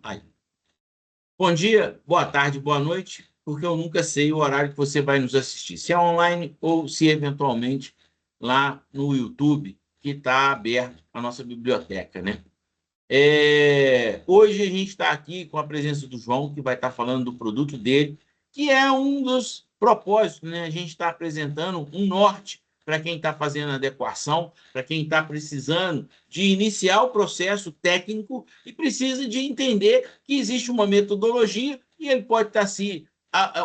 Aí. Bom dia, boa tarde, boa noite, porque eu nunca sei o horário que você vai nos assistir, se é online ou se eventualmente lá no YouTube, que está aberto a nossa biblioteca, né? Hoje a gente está aqui com a presença do João, que vai estar falando do produto dele, que é um dos propósitos, né? A gente está apresentando um norte para quem está fazendo adequação, para quem está precisando de iniciar o processo técnico e precisa de entender que existe uma metodologia e ele pode estar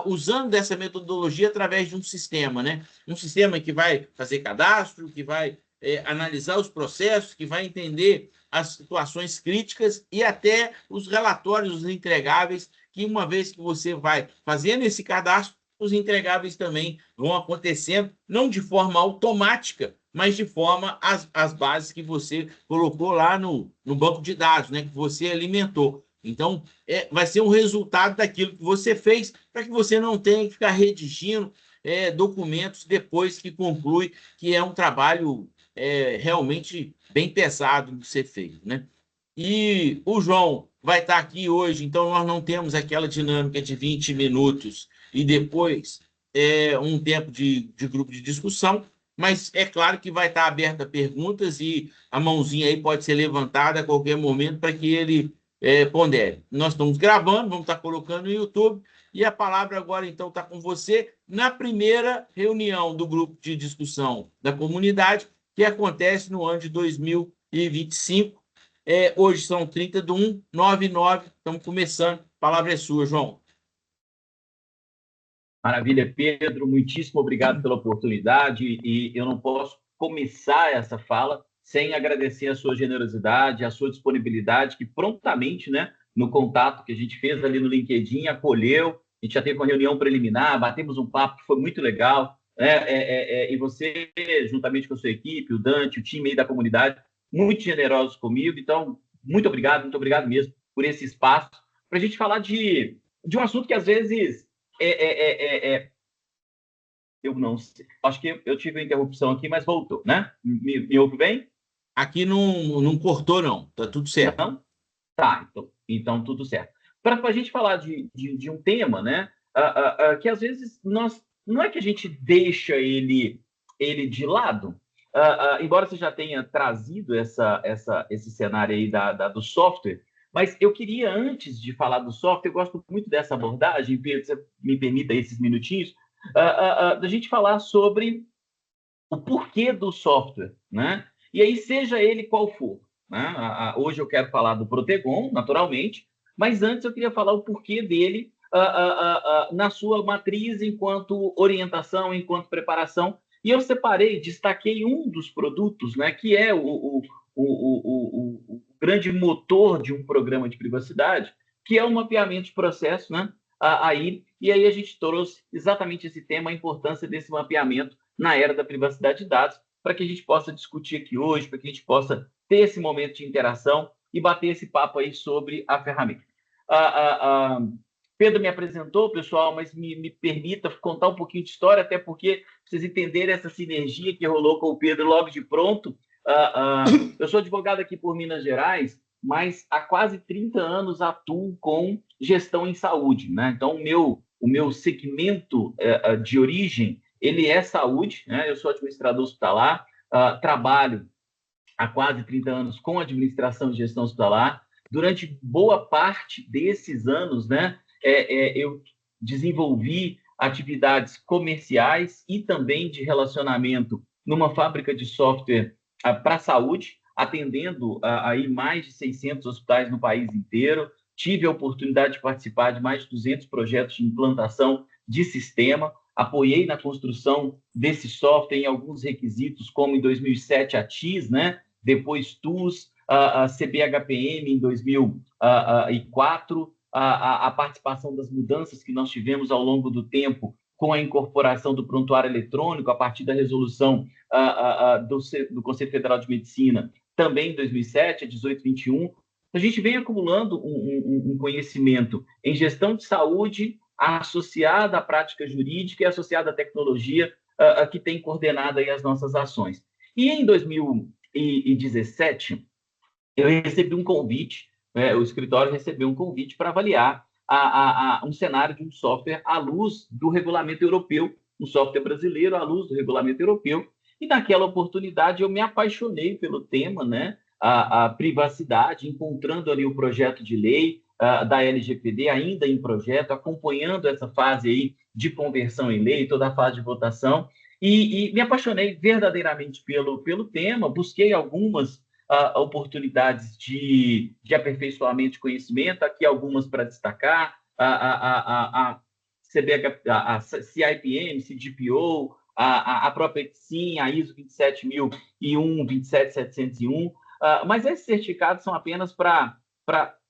usando dessa metodologia através de um sistema, né? Um sistema que vai fazer cadastro, que vai analisar os processos, que vai entender as situações críticas e até os relatórios, os entregáveis, que uma vez que você vai fazendo esse cadastro, os entregáveis também vão acontecendo, não de forma automática, mas de forma as bases que você colocou lá no banco de dados, né, que você alimentou. Então, vai ser um resultado daquilo que você fez, para que você não tenha que ficar redigindo documentos depois que conclui, que é um trabalho realmente bem pesado de ser feito, né? E o João vai estar aqui hoje, então nós não temos aquela dinâmica de 20 minutos e depois um tempo de grupo de discussão, mas é claro que vai estar aberta a perguntas e a mãozinha aí pode ser levantada a qualquer momento para que ele pondere. Nós estamos gravando, vamos estar colocando no YouTube, e a palavra agora, então, está com você na primeira reunião do grupo de discussão da comunidade, que acontece no ano de 2025. Hoje são 30 de 1, 9 estamos começando. A palavra é sua, João. Maravilha, Pedro, muitíssimo obrigado pela oportunidade e eu não posso começar essa fala sem agradecer a sua generosidade, a sua disponibilidade, que prontamente, né, no contato que a gente fez ali no LinkedIn, acolheu, a gente já teve uma reunião preliminar, batemos um papo que foi muito legal, né, e você, juntamente com a sua equipe, o Dante, o time aí da comunidade, muito generosos comigo, então, muito obrigado mesmo por esse espaço, para a gente falar de um assunto que às vezes eu não sei. Acho que eu tive uma interrupção aqui, mas voltou, né? Me ouve bem? Aqui não cortou, não. Tá tudo certo. Não? Tá, então tudo certo. Para a gente falar de um tema, né? Que às vezes não é que a gente deixa ele de lado, embora você já tenha trazido esse cenário aí do software, mas eu queria, antes de falar do software, eu gosto muito dessa abordagem, Pedro, você me permita esses minutinhos, da gente falar sobre o porquê do software, né? E aí, seja ele qual for. Né? Hoje eu quero falar do Protegon, naturalmente, mas antes eu queria falar o porquê dele na sua matriz enquanto orientação, enquanto preparação. E eu destaquei um dos produtos, né, que é o grande motor de um programa de privacidade, que é o mapeamento de processo, né? E aí a gente trouxe exatamente esse tema, a importância desse mapeamento na era da privacidade de dados, para que a gente possa discutir aqui hoje, para que a gente possa ter esse momento de interação e bater esse papo aí sobre a ferramenta. Pedro me apresentou, pessoal, mas me permita contar um pouquinho de história, até porque vocês entenderem essa sinergia que rolou com o Pedro logo de pronto. Eu sou advogado aqui por Minas Gerais, mas há quase 30 anos atuo com gestão em saúde, né? Então, o meu segmento de origem, ele é saúde, né? Eu sou administrador hospitalar, trabalho há quase 30 anos com administração e gestão hospitalar. Durante boa parte desses anos, né, eu desenvolvi atividades comerciais e também de relacionamento numa fábrica de software para a saúde, atendendo aí mais de 600 hospitais no país inteiro. Tive a oportunidade de participar de mais de 200 projetos de implantação de sistema, apoiei na construção desse software em alguns requisitos, como em 2007 a TIS, né? Depois TUS, a CBHPM em 2004, a participação das mudanças que nós tivemos ao longo do tempo com a incorporação do prontuário eletrônico a partir da resolução do Conselho Federal de Medicina, também em 2007, a 1821. A gente vem acumulando um conhecimento em gestão de saúde associada à prática jurídica e associada à tecnologia que tem coordenado aí as nossas ações. E em 2017, eu recebi um convite o escritório recebeu um convite para avaliar um cenário de um software à luz do regulamento europeu, um software brasileiro à luz do regulamento europeu. E naquela oportunidade eu me apaixonei pelo tema, né? A privacidade, encontrando ali o projeto de lei da LGPD ainda em projeto, acompanhando essa fase aí de conversão em lei, toda a fase de votação, e me apaixonei verdadeiramente pelo tema, busquei algumas oportunidades de aperfeiçoamento de conhecimento, aqui algumas para destacar, a CIPM, CGPO, a própria Sim, a ISO 27001, 27701, mas esses certificados são apenas para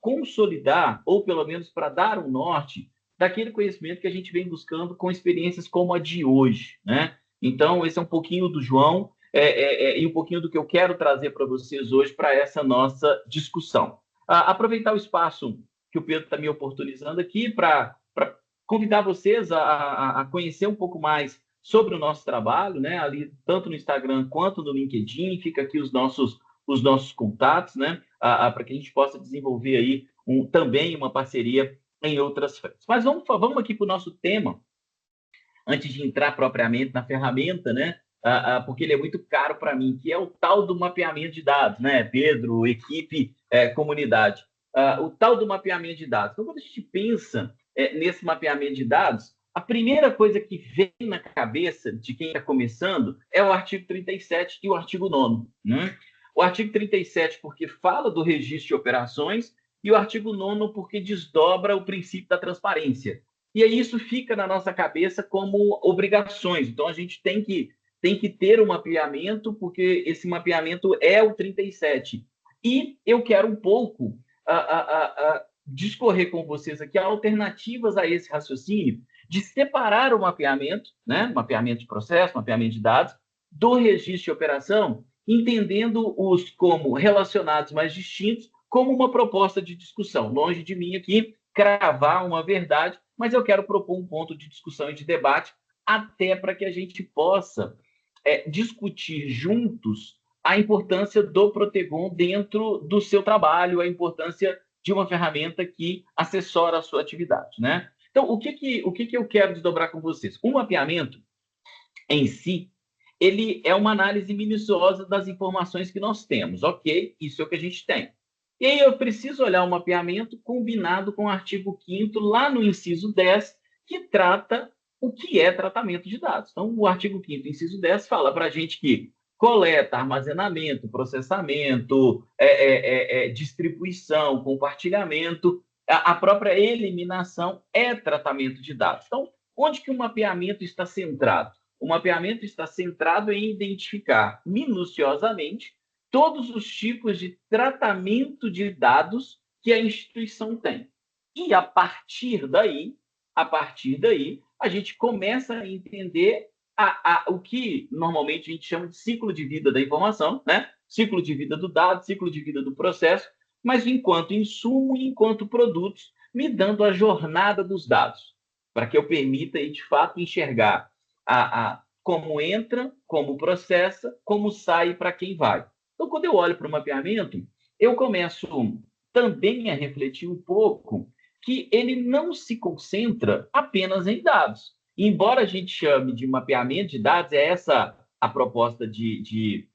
consolidar, ou pelo menos para dar um norte daquele conhecimento que a gente vem buscando com experiências como a de hoje, né? Então, esse é um pouquinho do João e um pouquinho do que eu quero trazer para vocês hoje para essa nossa discussão. Aproveitar o espaço que o Pedro está me oportunizando aqui para convidar vocês a conhecer um pouco mais sobre o nosso trabalho, né? Ali, tanto no Instagram quanto no LinkedIn, fica aqui os nossos contatos, né? Para que a gente possa desenvolver aí também uma parceria em outras frentes. Mas vamos aqui para o nosso tema, antes de entrar propriamente na ferramenta, né? Porque ele é muito caro para mim, que é o tal do mapeamento de dados, né? Pedro, equipe, comunidade. O tal do mapeamento de dados. Então, quando a gente pensa nesse mapeamento de dados, a primeira coisa que vem na cabeça de quem está começando é o artigo 37 e o artigo 9º, né? O artigo 37 porque fala do registro de operações e o artigo 9º porque desdobra o princípio da transparência. E aí isso fica na nossa cabeça como obrigações. Então, a gente tem que ter um mapeamento, porque esse mapeamento é o 37. E eu quero um pouco discorrer com vocês aqui alternativas a esse raciocínio de separar o mapeamento, né? Mapeamento de processo, mapeamento de dados, do registro de operação, entendendo-os como relacionados, mas distintos, como uma proposta de discussão. Longe de mim aqui cravar uma verdade, mas eu quero propor um ponto de discussão e de debate, até para que a gente possa discutir juntos a importância do Protegon dentro do seu trabalho, a importância de uma ferramenta que assessora a sua atividade, né? Então, o que eu quero desdobrar com vocês? O mapeamento em si, ele é uma análise minuciosa das informações que nós temos. Ok, isso é o que a gente tem. E aí eu preciso olhar o mapeamento combinado com o artigo 5º, lá no inciso 10, que trata o que é tratamento de dados. Então, o artigo 5º, inciso 10, fala para a gente que coleta, armazenamento, processamento, distribuição, compartilhamento, a própria eliminação é tratamento de dados. Então, onde que o mapeamento está centrado? O mapeamento está centrado em identificar minuciosamente todos os tipos de tratamento de dados que a instituição tem. E a partir daí, a gente começa a entender o que normalmente a gente chama de ciclo de vida da informação, né? Ciclo de vida do dado, ciclo de vida do processo, mas enquanto insumo e enquanto produtos, me dando a jornada dos dados, para que eu permita, de fato, enxergar como entra, como processa, como sai e para quem vai. Então, quando eu olho para o mapeamento, eu começo também a refletir um pouco que ele não se concentra apenas em dados. Embora a gente chame de mapeamento de dados, é essa a proposta de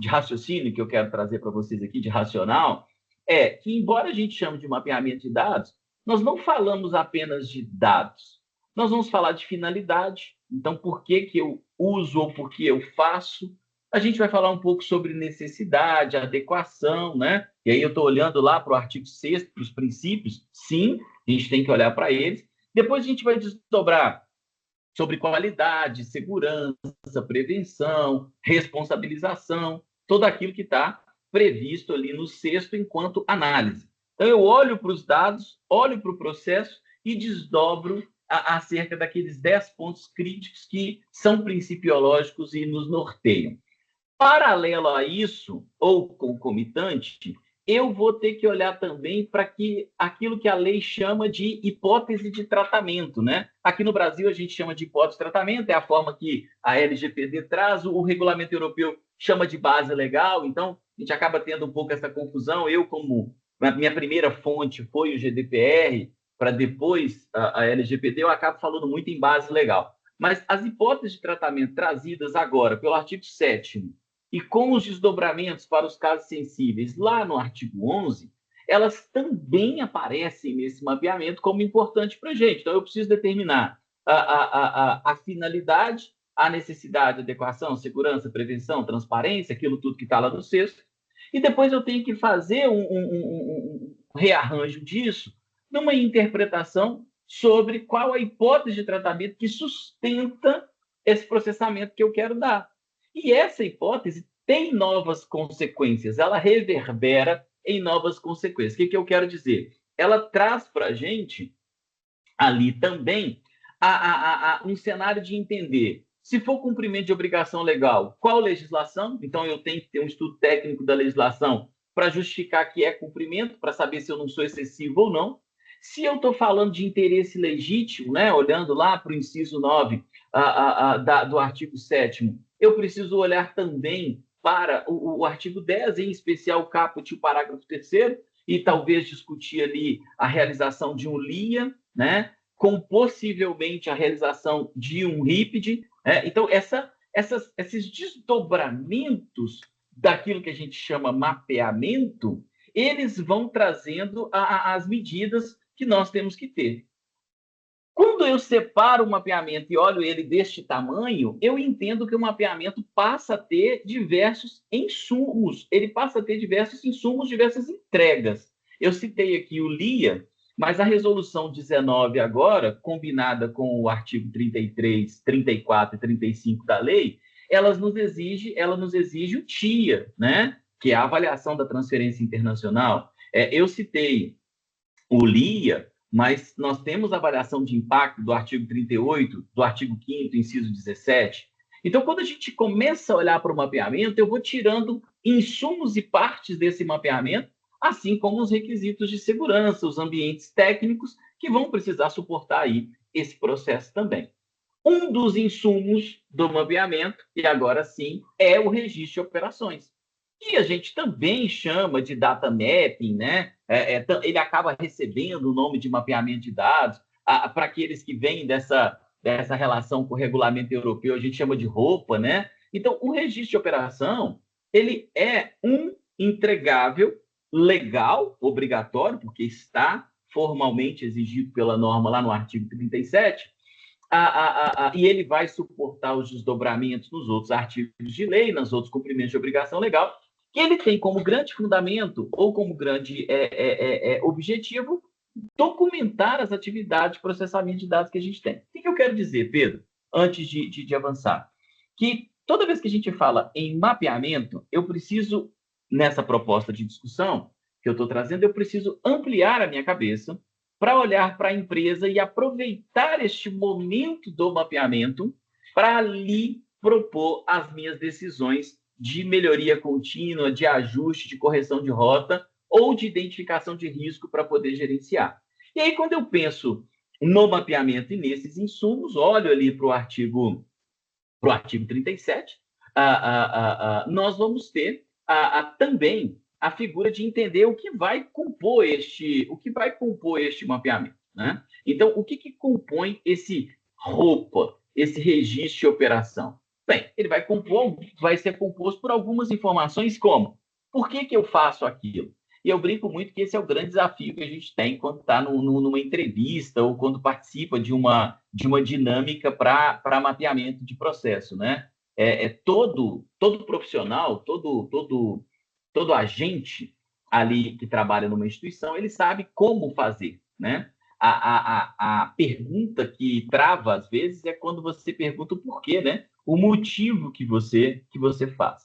raciocínio que eu quero trazer para vocês aqui, de racional, é que, embora a gente chame de mapeamento de dados, nós não falamos apenas de dados. Nós vamos falar de finalidade. Então, por que eu uso ou por que eu faço? A gente vai falar um pouco sobre necessidade, adequação, né? E aí eu estou olhando lá para o artigo 6º, para os princípios. Sim, a gente tem que olhar para eles. Depois a gente vai desdobrar sobre qualidade, segurança, prevenção, responsabilização, tudo aquilo que está previsto ali no 6º enquanto análise. Então, eu olho para os dados, olho para o processo e desdobro acerca daqueles 10 pontos críticos que são principiológicos e nos norteiam. Paralelo a isso, ou concomitante, eu vou ter que olhar também para aquilo que a lei chama de hipótese de tratamento, né? Aqui no Brasil a gente chama de hipótese de tratamento, é a forma que a LGPD traz, o regulamento europeu chama de base legal, então a gente acaba tendo um pouco essa confusão. Eu, como a minha primeira fonte foi o GDPR, para depois a LGPD, eu acabo falando muito em base legal. Mas as hipóteses de tratamento trazidas agora pelo artigo 7º e com os desdobramentos para os casos sensíveis lá no artigo 11, elas também aparecem nesse mapeamento como importante para a gente. Então, eu preciso determinar a finalidade, a necessidade, adequação, segurança, prevenção, transparência, aquilo tudo que está lá no sexto, e depois eu tenho que fazer um rearranjo disso numa interpretação sobre qual a hipótese de tratamento que sustenta esse processamento que eu quero dar. E essa hipótese tem novas consequências, ela reverbera em novas consequências. O que eu quero dizer? Ela traz para a gente ali também um cenário de entender, se for cumprimento de obrigação legal, qual legislação? Então, eu tenho que ter um estudo técnico da legislação para justificar que é cumprimento, para saber se eu não sou excessivo ou não. Se eu estou falando de interesse legítimo, né, olhando lá para o inciso 9 do artigo 7º, eu preciso olhar também para o artigo 10, em especial o caput e o parágrafo 3º, e talvez discutir ali a realização de um LIA, né, com possivelmente a realização de um RIPD. Né? Então, esses desdobramentos daquilo que a gente chama mapeamento, eles vão trazendo as medidas que nós temos que ter. Quando eu separo o mapeamento e olho ele deste tamanho, eu entendo que o mapeamento passa a ter diversos insumos, ele passa a ter diversos insumos, diversas entregas. Eu citei aqui o LIA, mas a resolução 19 agora, combinada com o artigo 33, 34 e 35 da lei, ela nos exige o TIA, né? Que é a avaliação da transferência internacional. Eu citei o LIA, mas nós temos a avaliação de impacto do artigo 38, do artigo 5º, inciso 17. Então, quando a gente começa a olhar para o mapeamento, eu vou tirando insumos e partes desse mapeamento, assim como os requisitos de segurança, os ambientes técnicos que vão precisar suportar aí esse processo também. Um dos insumos do mapeamento, e agora sim, é o registro de operações, que a gente também chama de data mapping, né? Ele acaba recebendo o nome de mapeamento de dados. Para aqueles que vêm dessa relação com o regulamento europeu, a gente chama de ROPA, né? Então, o registro de operação, ele é um entregável legal, obrigatório, porque está formalmente exigido pela norma lá no artigo 37, e ele vai suportar os desdobramentos nos outros artigos de lei, nos outros cumprimentos de obrigação legal, que ele tem como grande fundamento ou como grande objetivo documentar as atividades de processamento de dados que a gente tem. O que eu quero dizer, Pedro, antes de avançar? Que toda vez que a gente fala em mapeamento, eu preciso, nessa proposta de discussão que eu estou trazendo, eu preciso ampliar a minha cabeça para olhar para a empresa e aproveitar este momento do mapeamento para ali propor as minhas decisões de melhoria contínua, de ajuste, de correção de rota ou de identificação de risco para poder gerenciar. E aí, quando eu penso no mapeamento e nesses insumos, olho ali para o artigo 37, nós vamos ter também a figura de entender o que vai compor este mapeamento, né? Então, o que compõe esse ROPA, esse registro de operação? Bem, ele vai ser composto por algumas informações como: por que eu faço aquilo? E eu brinco muito que esse é o grande desafio que a gente tem quando está numa entrevista ou quando participa de uma dinâmica para mapeamento de processo, né? Todo profissional, todo agente ali que trabalha numa instituição, ele sabe como fazer, né? A pergunta que trava, às vezes, é quando você pergunta o porquê, né? O motivo que você faz.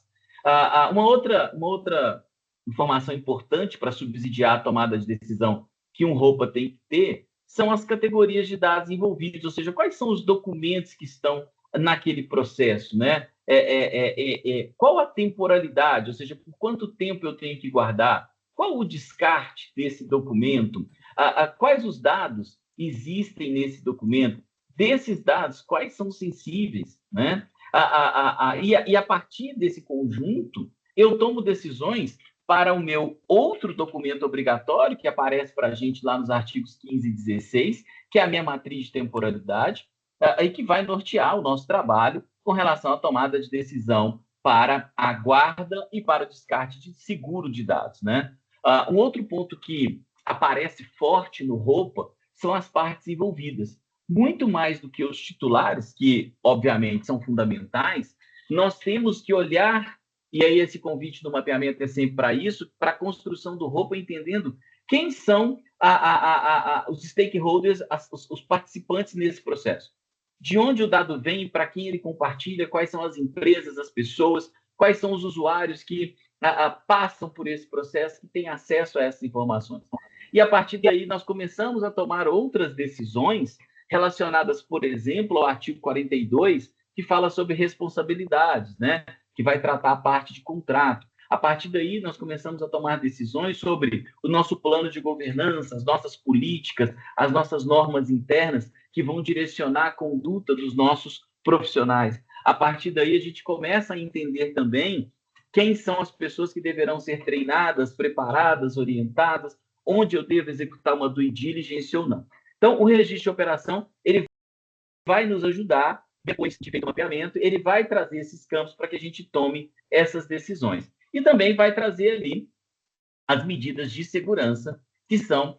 Uma outra informação importante para subsidiar a tomada de decisão que um ROPA tem que ter são as categorias de dados envolvidos, ou seja, quais são os documentos que estão naquele processo, né? Qual a temporalidade, ou seja, por quanto tempo eu tenho que guardar? Qual o descarte desse documento? Quais os dados existem nesse documento? Desses dados, quais são sensíveis, né? E a partir desse conjunto, eu tomo decisões para o meu outro documento obrigatório, que aparece para a gente lá nos artigos 15 e 16, que é a minha matriz de temporalidade, e que vai nortear o nosso trabalho com relação à tomada de decisão para a guarda e para o descarte de seguro de dados, né? Um outro ponto que aparece forte no ROPA são as partes envolvidas. Muito mais do que os titulares, que, obviamente, são fundamentais, nós temos que olhar, e aí esse convite do mapeamento é sempre para isso, para a construção do ROPA, entendendo quem são os stakeholders, os participantes nesse processo. De onde o dado vem, para quem ele compartilha, quais são as empresas, as pessoas, quais são os usuários que passam por esse processo, que têm acesso a essas informações. E, a partir daí, nós começamos a tomar outras decisões relacionadas, por exemplo, ao artigo 42, que fala sobre responsabilidades, né? Que vai tratar a parte de contrato. A partir daí, nós começamos a tomar decisões sobre o nosso plano de governança, as nossas políticas, as nossas normas internas, que vão direcionar a conduta dos nossos profissionais. A partir daí, a gente começa a entender também quem são as pessoas que deverão ser treinadas, preparadas, orientadas, onde eu devo executar uma due diligence ou não. Então, o registro de operação, ele vai nos ajudar, depois de feito o mapeamento, ele vai trazer esses campos para que a gente tome essas decisões. E também vai trazer ali as medidas de segurança que são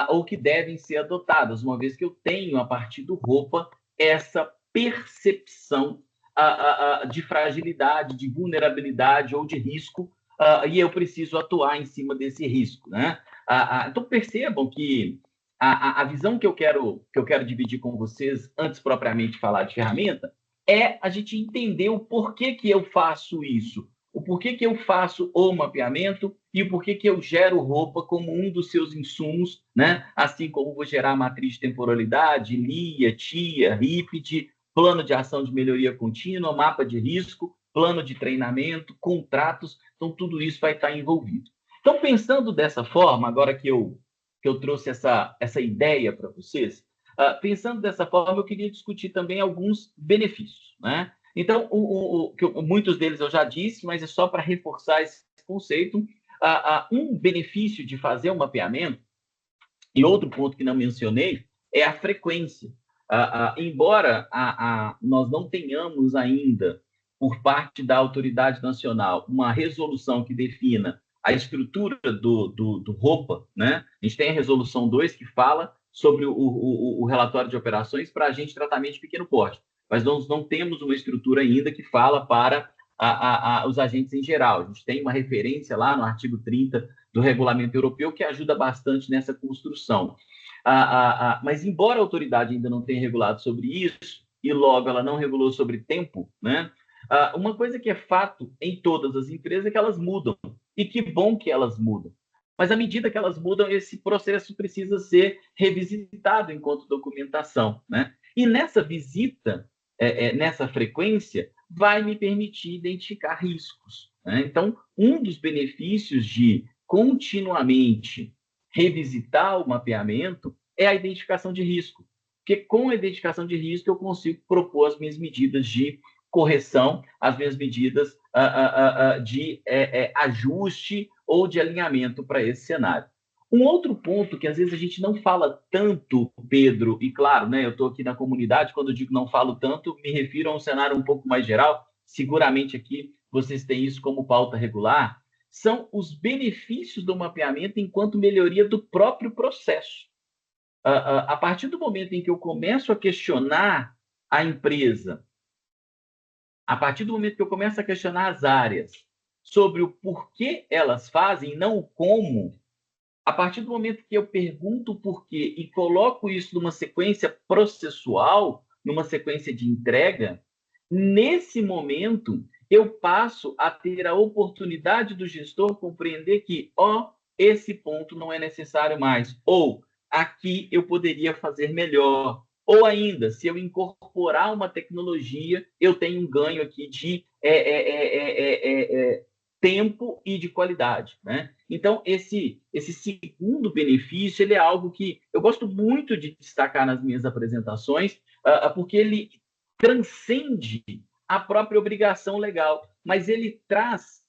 ou que devem ser adotadas, uma vez que eu tenho, a partir do ROPA, essa percepção de fragilidade, de vulnerabilidade ou de risco, e eu preciso atuar em cima desse risco, né? Então, percebam que a visão que eu quero dividir com vocês, antes propriamente de falar de ferramenta, é a gente entender o porquê que eu faço isso, o porquê que eu faço o mapeamento e o porquê que eu gero ROPA como um dos seus insumos, né? Assim como vou gerar matriz de temporalidade, LIA, TIA, RIPD, plano de ação de melhoria contínua, mapa de risco, plano de treinamento, contratos, então tudo isso vai estar envolvido. Então, pensando dessa forma, agora que eu trouxe essa ideia para vocês, pensando dessa forma, eu queria discutir também alguns benefícios, né? Então, muitos deles eu já disse, mas é só para reforçar esse conceito. Um benefício de fazer um mapeamento, e outro ponto que não mencionei, é a frequência. Embora nós não tenhamos ainda, por parte da autoridade nacional, uma resolução que defina a estrutura do ROPA, né? A gente tem a resolução 2 que fala sobre o relatório de operações para agente de tratamento de pequeno porte, mas nós não temos uma estrutura ainda que fala para os agentes em geral. A gente tem uma referência lá no artigo 30 do Regulamento Europeu que ajuda bastante nessa construção. Mas, embora a autoridade ainda não tenha regulado sobre isso, e logo ela não regulou sobre tempo, né? Uma coisa que é fato em todas as empresas é que elas mudam, e que bom que elas mudam. Mas, à medida que elas mudam, esse processo precisa ser revisitado enquanto documentação, né? E nessa visita, nessa frequência, vai me permitir identificar riscos, né? Então, um dos benefícios de continuamente revisitar o mapeamento é a identificação de risco, porque com a identificação de risco eu consigo propor as minhas medidas de correção, as minhas medidas de ajuste ou de alinhamento para esse cenário. Um outro ponto que às vezes a gente não fala tanto, Pedro, e claro, né, eu estou aqui na comunidade, quando eu digo não falo tanto, me refiro a um cenário um pouco mais geral, seguramente aqui vocês têm isso como pauta regular, são os benefícios do mapeamento enquanto melhoria do próprio processo. A partir do momento em que eu começo a questionar a empresa, a partir do momento que eu começo a questionar as áreas sobre o porquê elas fazem, não o como, a partir do momento que eu pergunto o porquê e coloco isso numa sequência processual, numa sequência de entrega, nesse momento eu passo a ter a oportunidade do gestor compreender que, esse ponto não é necessário mais, ou aqui eu poderia fazer melhor, ou ainda, se eu incorporar uma tecnologia, eu tenho um ganho aqui de tempo e de qualidade, né? Então, esse segundo benefício, ele é algo que eu gosto muito de destacar nas minhas apresentações, porque ele transcende a própria obrigação legal, mas ele traz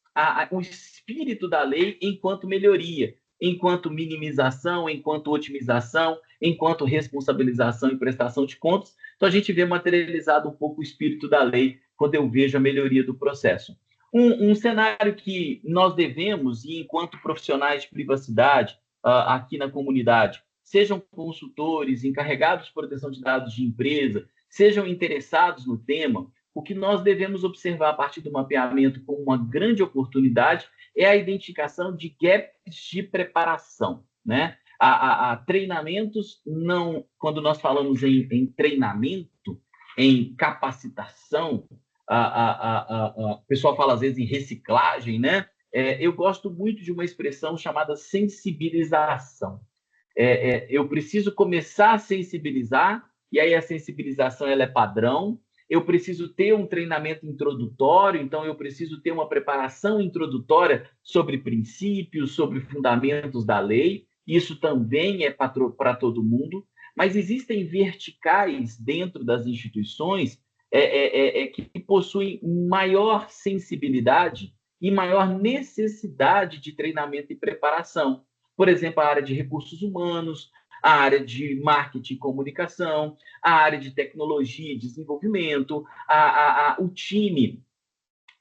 o espírito da lei enquanto melhoria, enquanto minimização, enquanto otimização, enquanto responsabilização e prestação de contas. Então, a gente vê materializado um pouco o espírito da lei quando eu vejo a melhoria do processo. Um cenário que nós devemos, e enquanto profissionais de privacidade aqui na comunidade, sejam consultores, encarregados de proteção de dados de empresa, sejam interessados no tema, o que nós devemos observar a partir do mapeamento como uma grande oportunidade é a identificação de gaps de preparação, né? A treinamentos, não, quando nós falamos em treinamento, em capacitação, o pessoal fala às vezes em reciclagem, né? Eu gosto muito de uma expressão chamada sensibilização. Eu preciso começar a sensibilizar, e aí a sensibilização ela é padrão. Eu preciso ter um treinamento introdutório, então eu preciso ter uma preparação introdutória sobre princípios, sobre fundamentos da lei. Isso também é para todo mundo, mas existem verticais dentro das instituições que possuem maior sensibilidade e maior necessidade de treinamento e preparação. Por exemplo, a área de recursos humanos, a área de marketing e comunicação, a área de tecnologia e desenvolvimento, o time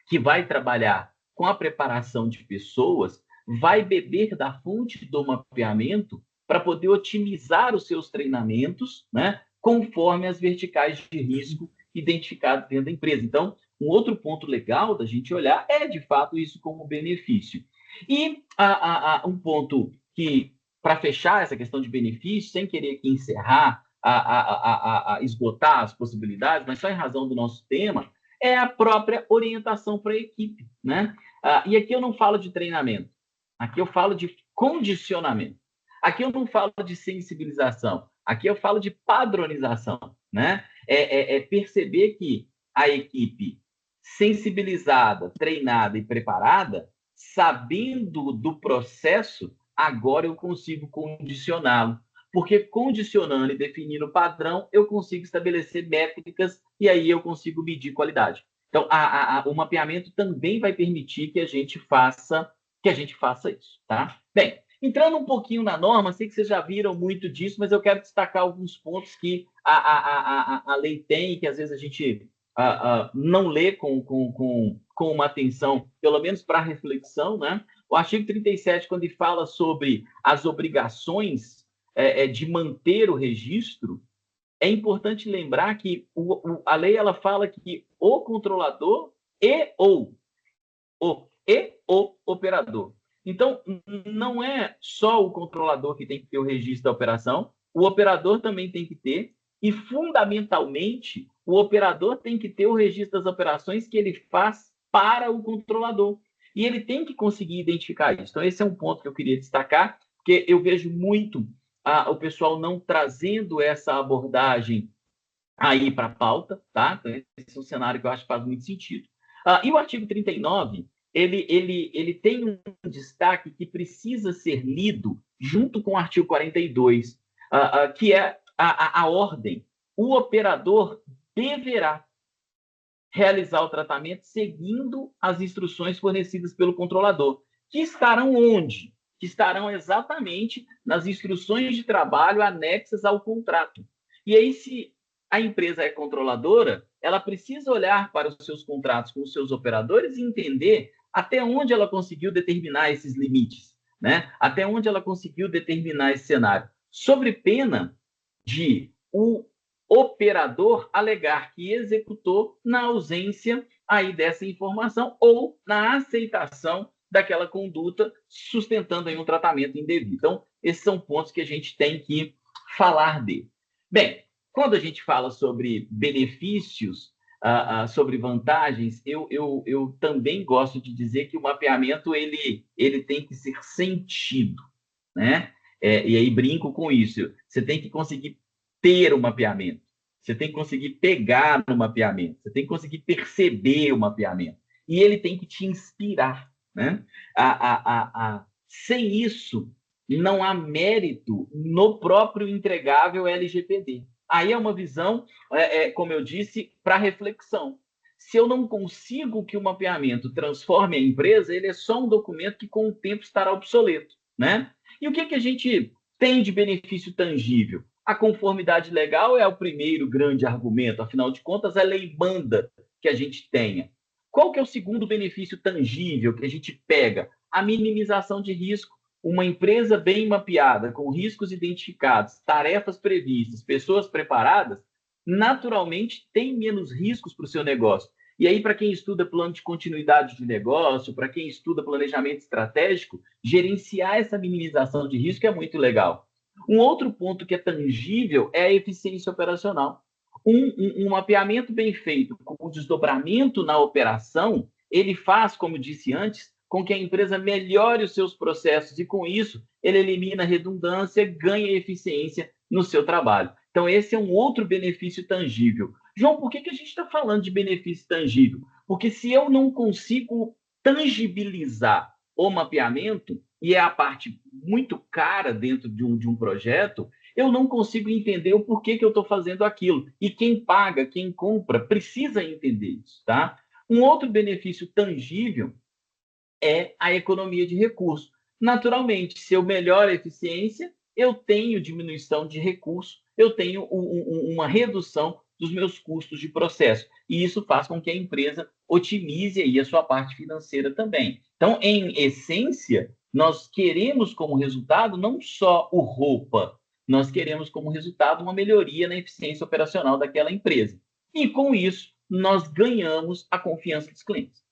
que vai trabalhar com a preparação de pessoas vai beber da fonte do mapeamento para poder otimizar os seus treinamentos, né, conforme as verticais de risco identificadas dentro da empresa. Então, um outro ponto legal da gente olhar é, de fato, isso como benefício. E um ponto que, para fechar essa questão de benefício, sem querer aqui encerrar, esgotar as possibilidades, mas só em razão do nosso tema, é a própria orientação para a equipe, né? E aqui eu não falo de treinamento, aqui eu falo de condicionamento, aqui eu não falo de sensibilização, aqui eu falo de padronização, né? Perceber que a equipe sensibilizada, treinada e preparada, sabendo do processo, agora eu consigo condicioná-lo. Porque condicionando e definindo o padrão, eu consigo estabelecer métricas e aí eu consigo medir qualidade. Então, o mapeamento também vai permitir que a gente faça isso, tá? Bem, entrando um pouquinho na norma, sei que vocês já viram muito disso, mas eu quero destacar alguns pontos que a lei tem e que às vezes a gente não lê com uma atenção, pelo menos para reflexão, né? O artigo 37, quando ele fala sobre as obrigações de manter o registro, é importante lembrar que a lei ela fala que o controlador o operador. Então, não é só o controlador que tem que ter o registro da operação, o operador também tem que ter, e, fundamentalmente, o operador tem que ter o registro das operações que ele faz para o controlador. E ele tem que conseguir identificar isso. Então, esse é um ponto que eu queria destacar, porque eu vejo muito o pessoal não trazendo essa abordagem aí para a pauta, tá? Então, esse é um cenário que eu acho que faz muito sentido. E o artigo 39, ele tem um destaque que precisa ser lido junto com o artigo 42, que é a ordem. O operador deverá realizar o tratamento seguindo as instruções fornecidas pelo controlador, que estarão onde? Que estarão exatamente nas instruções de trabalho anexas ao contrato. E aí, se a empresa é controladora, ela precisa olhar para os seus contratos com os seus operadores e entender até onde ela conseguiu determinar esses limites, né? Até onde ela conseguiu determinar esse cenário, sobre pena de o operador alegar que executou na ausência aí dessa informação ou na aceitação daquela conduta, sustentando aí um tratamento indevido. Então, esses são pontos que a gente tem que falar dele. Bem, quando a gente fala sobre benefícios, sobre vantagens, eu também gosto de dizer que o mapeamento ele tem que ser sentido, né? E aí brinco com isso. Você tem que conseguir ter o mapeamento, você tem que conseguir pegar no mapeamento, você tem que conseguir perceber o mapeamento, e ele tem que te inspirar, né? Sem isso, não há mérito no próprio entregável LGPD. Aí é uma visão, como eu disse, para reflexão. Se eu não consigo que o mapeamento transforme a empresa, ele é só um documento que com o tempo estará obsoleto, né? E o que a gente tem de benefício tangível? A conformidade legal é o primeiro grande argumento, afinal de contas, a lei manda que a gente tenha. Qual que é o segundo benefício tangível que a gente pega? A minimização de risco. Uma empresa bem mapeada, com riscos identificados, tarefas previstas, pessoas preparadas, naturalmente tem menos riscos para o seu negócio. E aí, para quem estuda plano de continuidade de negócio, para quem estuda planejamento estratégico, gerenciar essa minimização de risco é muito legal. Um outro ponto que é tangível é a eficiência operacional. Um mapeamento bem feito, com o desdobramento na operação, ele faz, como eu disse antes, com que a empresa melhore os seus processos e, com isso, ele elimina redundância, ganha eficiência no seu trabalho. Então, esse é um outro benefício tangível. João, por que a gente está falando de benefício tangível? Porque se eu não consigo tangibilizar o mapeamento, e é a parte muito cara dentro de um projeto, eu não consigo entender o porquê que eu estou fazendo aquilo. E quem paga, quem compra, precisa entender isso, tá? Um outro benefício tangível é a economia de recursos. Naturalmente, se eu melhoro a eficiência, eu tenho diminuição de recursos, eu tenho uma redução dos meus custos de processo. E isso faz com que a empresa otimize aí a sua parte financeira também. Então, em essência, nós queremos como resultado não só o roupa, nós queremos como resultado uma melhoria na eficiência operacional daquela empresa. E com isso, nós ganhamos a confiança dos clientes.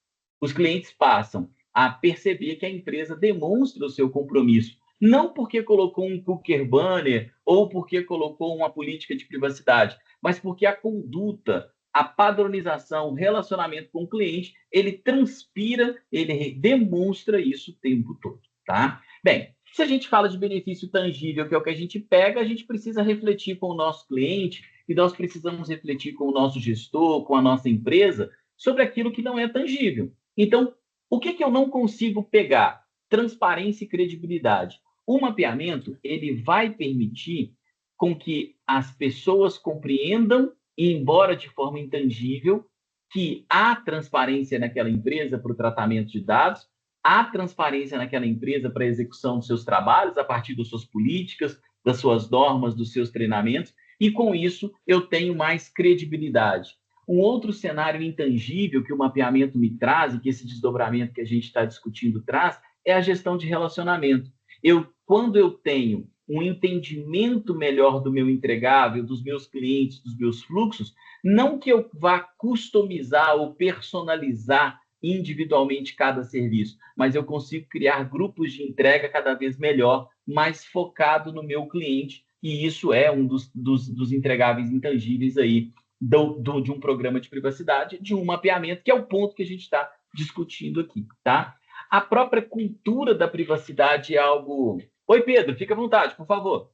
Os clientes passam a perceber que a empresa demonstra o seu compromisso, não porque colocou um cookie banner ou porque colocou uma política de privacidade, mas porque a conduta, a padronização, o relacionamento com o cliente, ele transpira, ele demonstra isso o tempo todo, tá? Bem, se a gente fala de benefício tangível, que é o que a gente pega, a gente precisa refletir com o nosso cliente e nós precisamos refletir com o nosso gestor, com a nossa empresa, sobre aquilo que não é tangível. Então, o que eu não consigo pegar? Transparência e credibilidade. O mapeamento, ele vai permitir com que as pessoas compreendam, embora de forma intangível, que há transparência naquela empresa para o tratamento de dados, há transparência naquela empresa para a execução dos seus trabalhos, a partir das suas políticas, das suas normas, dos seus treinamentos, e com isso eu tenho mais credibilidade. Um outro cenário intangível que o mapeamento me traz, e que esse desdobramento que a gente está discutindo traz, é a gestão de relacionamento. Quando eu tenho um entendimento melhor do meu entregável, dos meus clientes, dos meus fluxos, não que eu vá customizar ou personalizar individualmente cada serviço, mas eu consigo criar grupos de entrega cada vez melhor, mais focado no meu cliente, e isso é um dos entregáveis intangíveis aí de um programa de privacidade, de um mapeamento, que é o ponto que a gente está discutindo aqui, tá? A própria cultura da privacidade é algo... Oi, Pedro, fica à vontade, por favor.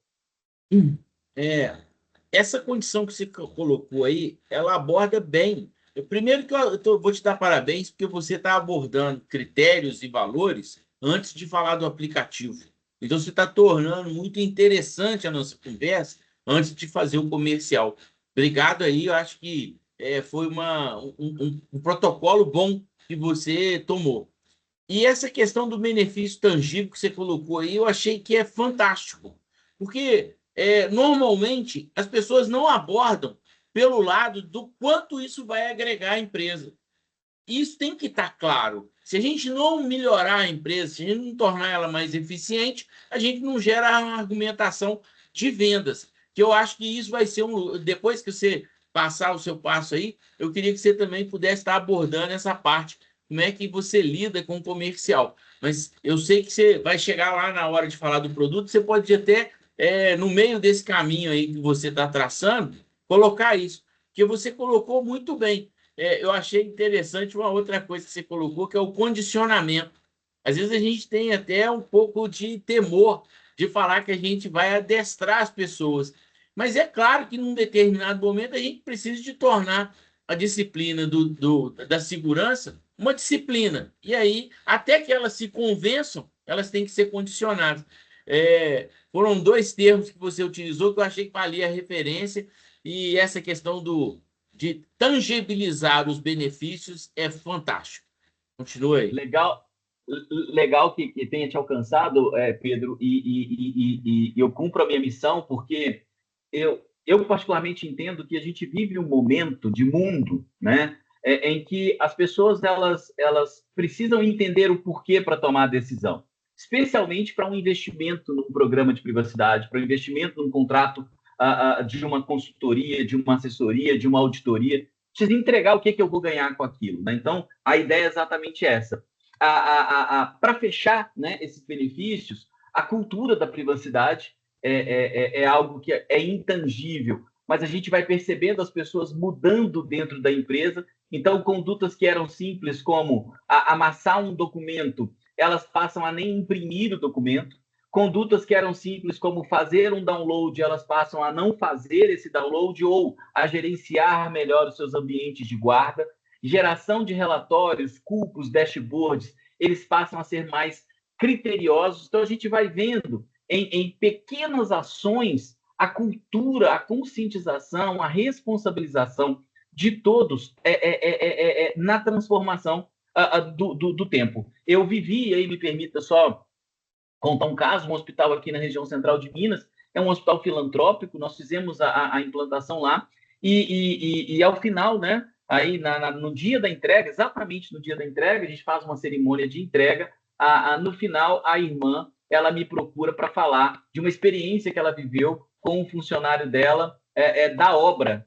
Essa condição que você colocou aí, ela aborda bem. Primeiro que vou te dar parabéns, porque você está abordando critérios e valores antes de falar do aplicativo. Então, você está tornando muito interessante a nossa conversa antes de fazer o comercial. Obrigado aí, eu acho que foi um protocolo bom que você tomou. E essa questão do benefício tangível que você colocou aí, eu achei que é fantástico. Porque, normalmente, as pessoas não abordam pelo lado do quanto isso vai agregar à empresa. Isso tem que estar claro. Se a gente não melhorar a empresa, se a gente não tornar ela mais eficiente, a gente não gera uma argumentação de vendas. Que eu acho que isso vai ser depois que você passar o seu passo aí, eu queria que você também pudesse estar abordando essa parte. Como é que você lida com o comercial? Mas eu sei que você vai chegar lá na hora de falar do produto, você pode até, no meio desse caminho aí que você está traçando, colocar isso. Porque você colocou muito bem. Eu achei interessante uma outra coisa que você colocou, que é o condicionamento. Às vezes a gente tem até um pouco de temor de falar que a gente vai adestrar as pessoas. Mas é claro que num determinado momento a gente precisa de tornar a disciplina da segurança uma disciplina. E aí, até que elas se convençam, elas têm que ser condicionadas. Foram dois termos que você utilizou que eu achei que valia a referência, e essa questão de tangibilizar os benefícios é fantástico. Continue. Legal que tenha te alcançado, Pedro, e eu cumpro a minha missão, porque eu particularmente entendo que a gente vive um momento de mundo, né, em que as pessoas elas precisam entender o porquê para tomar a decisão, especialmente para um investimento num programa de privacidade, para um investimento num contrato de uma consultoria, de uma assessoria, de uma auditoria. Precisa entregar o que eu vou ganhar com aquilo, né? Então, a ideia é exatamente essa. Para fechar, né, esses benefícios, a cultura da privacidade é algo que é intangível, mas a gente vai percebendo as pessoas mudando dentro da empresa. Então, condutas que eram simples, como amassar um documento, elas passam a nem imprimir o documento. Condutas que eram simples, como fazer um download, elas passam a não fazer esse download ou a gerenciar melhor os seus ambientes de guarda. Geração de relatórios, cupos, dashboards, eles passam a ser mais criteriosos. Então, a gente vai vendo em pequenas ações a cultura, a conscientização, a responsabilização de todos na transformação do tempo. Eu vivi, aí me permita só contar um caso, um hospital aqui na região central de Minas, é um hospital filantrópico, nós fizemos a implantação lá, e ao final, né, aí no dia da entrega, exatamente no dia da entrega, a gente faz uma cerimônia de entrega, no final, a irmã, ela me procura para falar de uma experiência que ela viveu com um funcionário dela, da obra,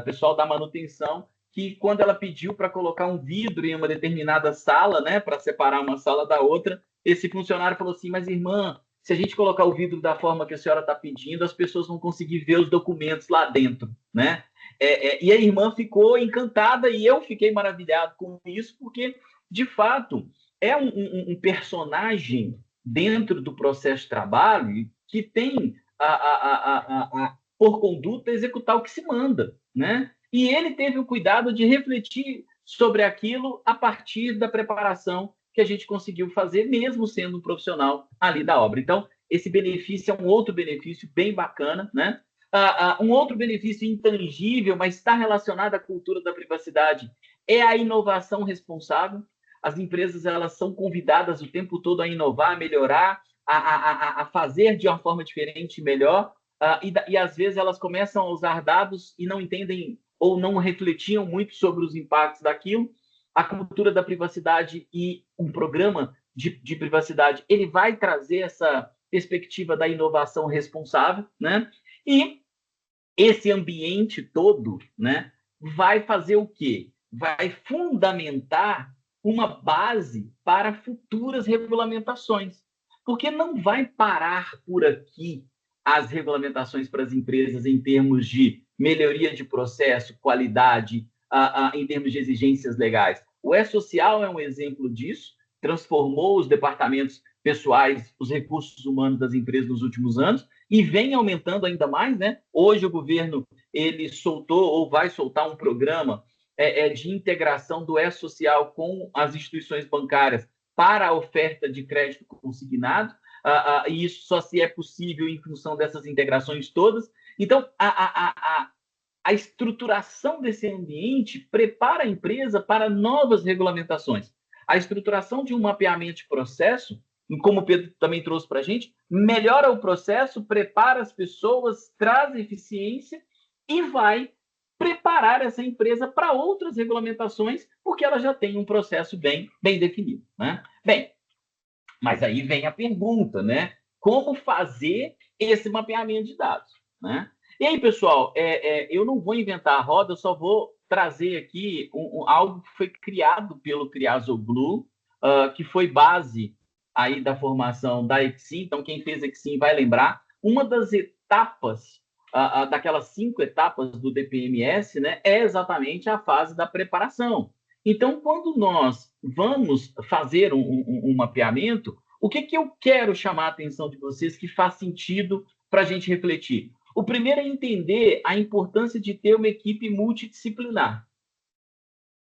pessoal da manutenção, que quando ela pediu para colocar um vidro em uma determinada sala, né, para separar uma sala da outra, esse funcionário falou assim, mas irmã, se a gente colocar o vidro da forma que a senhora está pedindo, as pessoas vão conseguir ver os documentos lá dentro, né? E a irmã ficou encantada e eu fiquei maravilhado com isso, porque, de fato, é um personagem dentro do processo de trabalho que tem, por conduta, executar o que se manda, né? E ele teve o cuidado de refletir sobre aquilo a partir da preparação que a gente conseguiu fazer, mesmo sendo um profissional ali da obra. Então, esse benefício é um outro benefício bem bacana, né? Um outro benefício intangível, mas está relacionado à cultura da privacidade, é a inovação responsável. As empresas elas são convidadas o tempo todo a inovar, a melhorar, a fazer de uma forma diferente e melhor, e às vezes elas começam a usar dados e não entendem ou não refletiam muito sobre os impactos daquilo. A cultura da privacidade e um programa de privacidade, ele vai trazer essa perspectiva da inovação responsável, né? E esse ambiente todo, né, vai fazer o quê? Vai fundamentar uma base para futuras regulamentações, porque não vai parar por aqui as regulamentações para as empresas em termos de melhoria de processo, qualidade, em termos de exigências legais. O E-Social é um exemplo disso, transformou os departamentos pessoais, os recursos humanos das empresas nos últimos anos, e vem aumentando ainda mais, né? Hoje o governo ele soltou ou vai soltar um programa de integração do E-Social com as instituições bancárias para a oferta de crédito consignado, e isso só se é possível em função dessas integrações todas. Então, a estruturação desse ambiente prepara a empresa para novas regulamentações. A estruturação de um mapeamento de processo, como o Pedro também trouxe para a gente, melhora o processo, prepara as pessoas, traz eficiência e vai preparar essa empresa para outras regulamentações, porque ela já tem um processo bem definido, né? Bem, mas aí vem a pergunta, né? Como fazer esse mapeamento de dados, né? E aí, pessoal, eu não vou inventar a roda, eu só vou trazer aqui algo que foi criado pelo Criazoglu, que foi base aí da formação da Exim. Então, quem fez Exim vai lembrar. Uma das etapas, daquelas 5 etapas do DPMS, né, é exatamente a fase da preparação. Então, quando nós vamos fazer um mapeamento, o que eu quero chamar a atenção de vocês que faz sentido para a gente refletir? O primeiro é entender a importância de ter uma equipe multidisciplinar.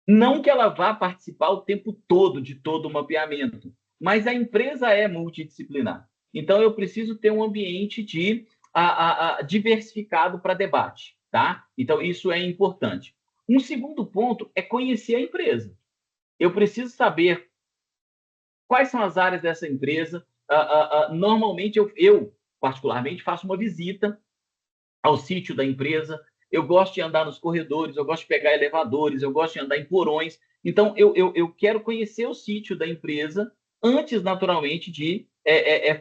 Não que ela vá participar o tempo todo de todo o mapeamento, mas a empresa é multidisciplinar. Então, eu preciso ter um ambiente diversificado para debate, tá? Então, isso é importante. Um segundo ponto é conhecer a empresa. Eu preciso saber quais são as áreas dessa empresa. Normalmente, eu, particularmente, faço uma visita ao sítio da empresa. Eu gosto de andar nos corredores, eu gosto de pegar elevadores, eu gosto de andar em porões. Então, eu quero conhecer o sítio da empresa antes, naturalmente, de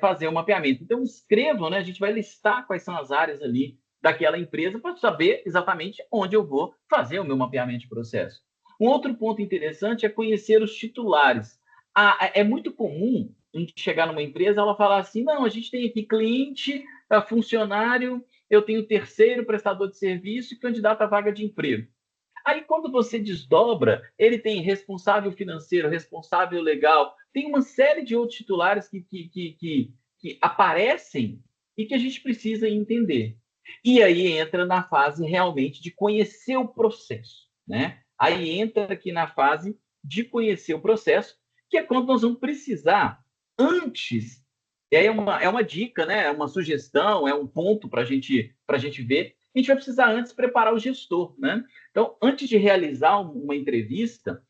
fazer o mapeamento. Então, escrevam, né? A gente vai listar quais são as áreas ali daquela empresa para saber exatamente onde eu vou fazer o meu mapeamento de processo. Um outro ponto interessante é conhecer os titulares. É muito comum a gente chegar numa empresa, ela falar assim, não, a gente tem aqui cliente, funcionário, eu tenho terceiro prestador de serviço e candidato à vaga de emprego. Aí, quando você desdobra, ele tem responsável financeiro, responsável legal, tem uma série de outros titulares que aparecem e que a gente precisa entender. E aí entra na fase realmente de conhecer o processo, né? Aí entra aqui na fase de conhecer o processo, que é quando nós vamos precisar, antes, é uma dica, né? É uma sugestão, é um ponto para a gente ver, a gente vai precisar antes preparar o gestor, né? Então, antes de realizar uma entrevista,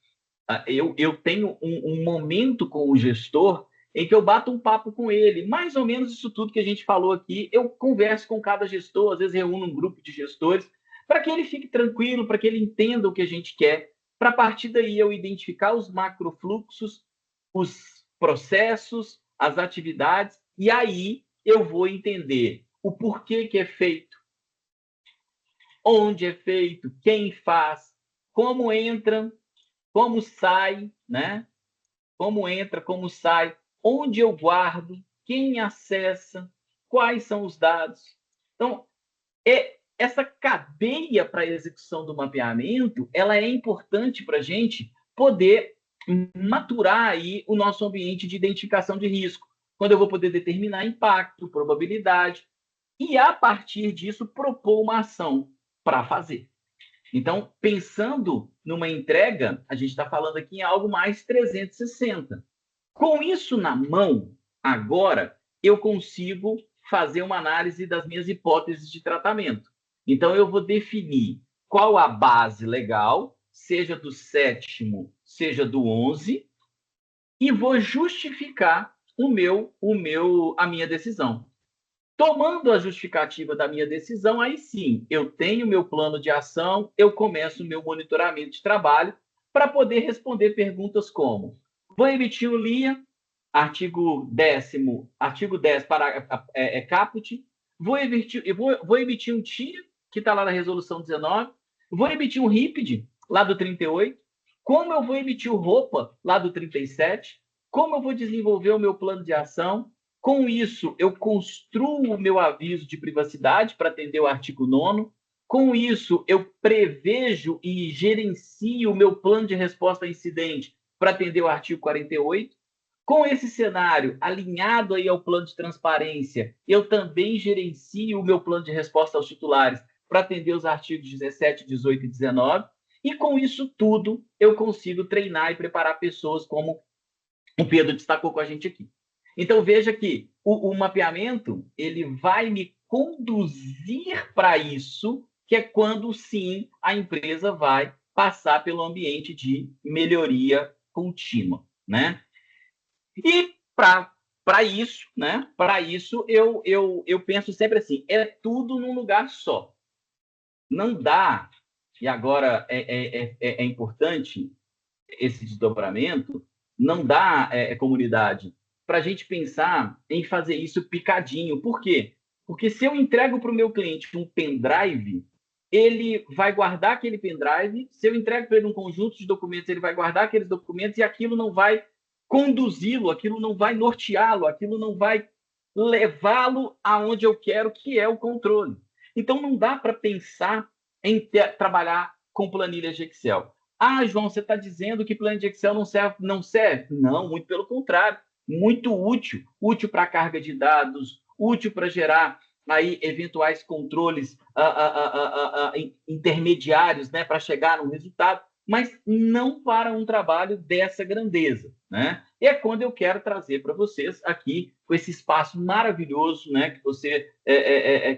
eu tenho um momento com o gestor em que eu bato um papo com ele, mais ou menos isso tudo que a gente falou aqui, eu converso com cada gestor, às vezes reúno um grupo de gestores, para que ele fique tranquilo, para que ele entenda o que a gente quer, para a partir daí eu identificar os macrofluxos, os processos, as atividades, e aí eu vou entender o porquê que é feito, onde é feito, quem faz, como entra, como sai, né? Como entra, como sai, onde eu guardo, quem acessa, quais são os dados. Então, essa cadeia para a execução do mapeamento, ela é importante para a gente poder maturar aí o nosso ambiente de identificação de risco, quando eu vou poder determinar impacto, probabilidade, e a partir disso propor uma ação para fazer. Então, pensando numa entrega, a gente está falando aqui em algo mais 360. Com isso na mão, agora, eu consigo fazer uma análise das minhas hipóteses de tratamento. Então, eu vou definir qual a base legal, seja do 7º, seja do 11, e vou justificar a minha decisão. Tomando a justificativa da minha decisão, aí sim, eu tenho meu plano de ação, eu começo o meu monitoramento de trabalho para poder responder perguntas como: vou emitir o LIA, artigo 10 caput, vou emitir um TIA, que está lá na resolução 19, vou emitir um RIPD, lá do 38, como eu vou emitir o ROPA, lá do 37, como eu vou desenvolver o meu plano de ação. Com isso, eu construo o meu aviso de privacidade para atender o artigo 9º. Com isso, eu prevejo e gerencio o meu plano de resposta a incidente para atender o artigo 48. Com esse cenário alinhado aí ao plano de transparência, eu também gerencio o meu plano de resposta aos titulares para atender os artigos 17, 18 e 19. E com isso tudo, eu consigo treinar e preparar pessoas como o Pedro destacou com a gente aqui. Então, veja que o mapeamento ele vai me conduzir para isso, que é quando, sim, a empresa vai passar pelo ambiente de melhoria contínua, né? E para isso, né? Para isso, eu penso sempre assim, é tudo num lugar só. Não dá, e agora é importante esse desdobramento, não dá, comunidade, para a gente pensar em fazer isso picadinho. Por quê? Porque se eu entrego para o meu cliente um pendrive, ele vai guardar aquele pendrive. Se eu entrego para ele um conjunto de documentos, ele vai guardar aqueles documentos e aquilo não vai conduzi-lo, aquilo não vai norteá-lo, aquilo não vai levá-lo aonde eu quero, que é o controle. Então, não dá para pensar em trabalhar com planilhas de Excel. Ah, João, você está dizendo que planilha de Excel não serve? Não serve? Não, muito pelo contrário. Muito útil. Útil para carga de dados, útil para gerar aí eventuais controles intermediários, né, para chegar no resultado, mas não para um trabalho dessa grandeza, né? E é quando eu quero trazer para vocês aqui, com esse espaço maravilhoso, né, que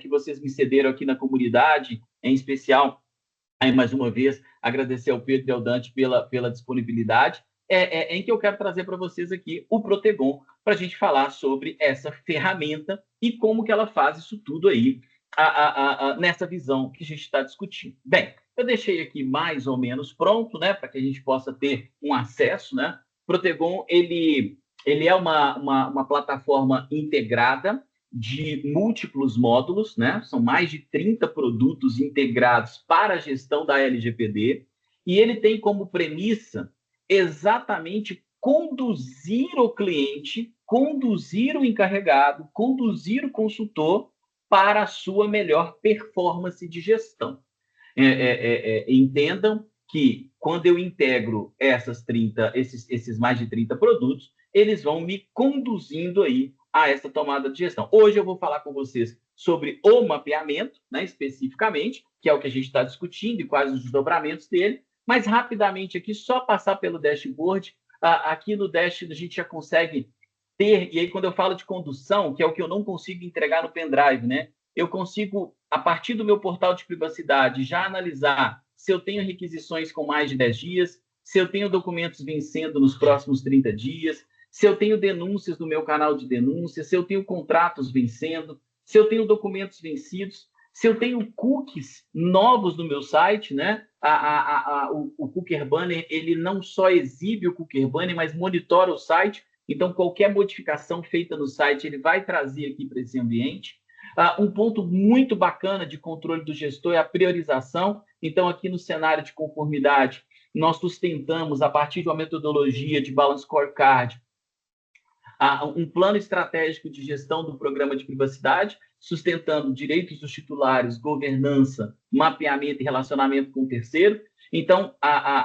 vocês me cederam aqui na comunidade, em especial, aí mais uma vez, agradecer ao Pedro e ao Dante pela disponibilidade, em que eu quero trazer para vocês aqui o Protegon, para a gente falar sobre essa ferramenta e como que ela faz isso tudo aí, nessa visão que a gente está discutindo. Bem, eu deixei aqui mais ou menos pronto, né, para que a gente possa ter um acesso, né? O Protegon, ele é uma plataforma integrada de múltiplos módulos, né? São mais de 30 produtos integrados para a gestão da LGPD, e ele tem como premissa exatamente conduzir o cliente, conduzir o encarregado, conduzir o consultor para a sua melhor performance de gestão. Entendam que quando eu integro esses mais de 30 produtos, eles vão me conduzindo aí a essa tomada de gestão. Hoje eu vou falar com vocês sobre o mapeamento, né, especificamente, que é o que a gente está discutindo e quais os desdobramentos dele, mas rapidamente aqui, só passar pelo dashboard. Aqui no dash a gente já consegue ter, e aí quando eu falo de condução, que é o que eu não consigo entregar no pendrive, né? Eu consigo, a partir do meu portal de privacidade, já analisar se eu tenho requisições com mais de 10 dias, se eu tenho documentos vencendo nos próximos 30 dias, se eu tenho denúncias no meu canal de denúncias, se eu tenho contratos vencendo, se eu tenho documentos vencidos, se eu tenho cookies novos no meu site, né? O Cookie Banner, ele não só exibe o Cookie Banner, mas monitora o site. Então, qualquer modificação feita no site, ele vai trazer aqui para esse ambiente. Um ponto muito bacana de controle do gestor é a priorização. Então, aqui no cenário de conformidade, nós sustentamos, a partir de uma metodologia de Balance Scorecard, um plano estratégico de gestão do programa de privacidade, sustentando direitos dos titulares, governança, mapeamento e relacionamento com o terceiro. Então,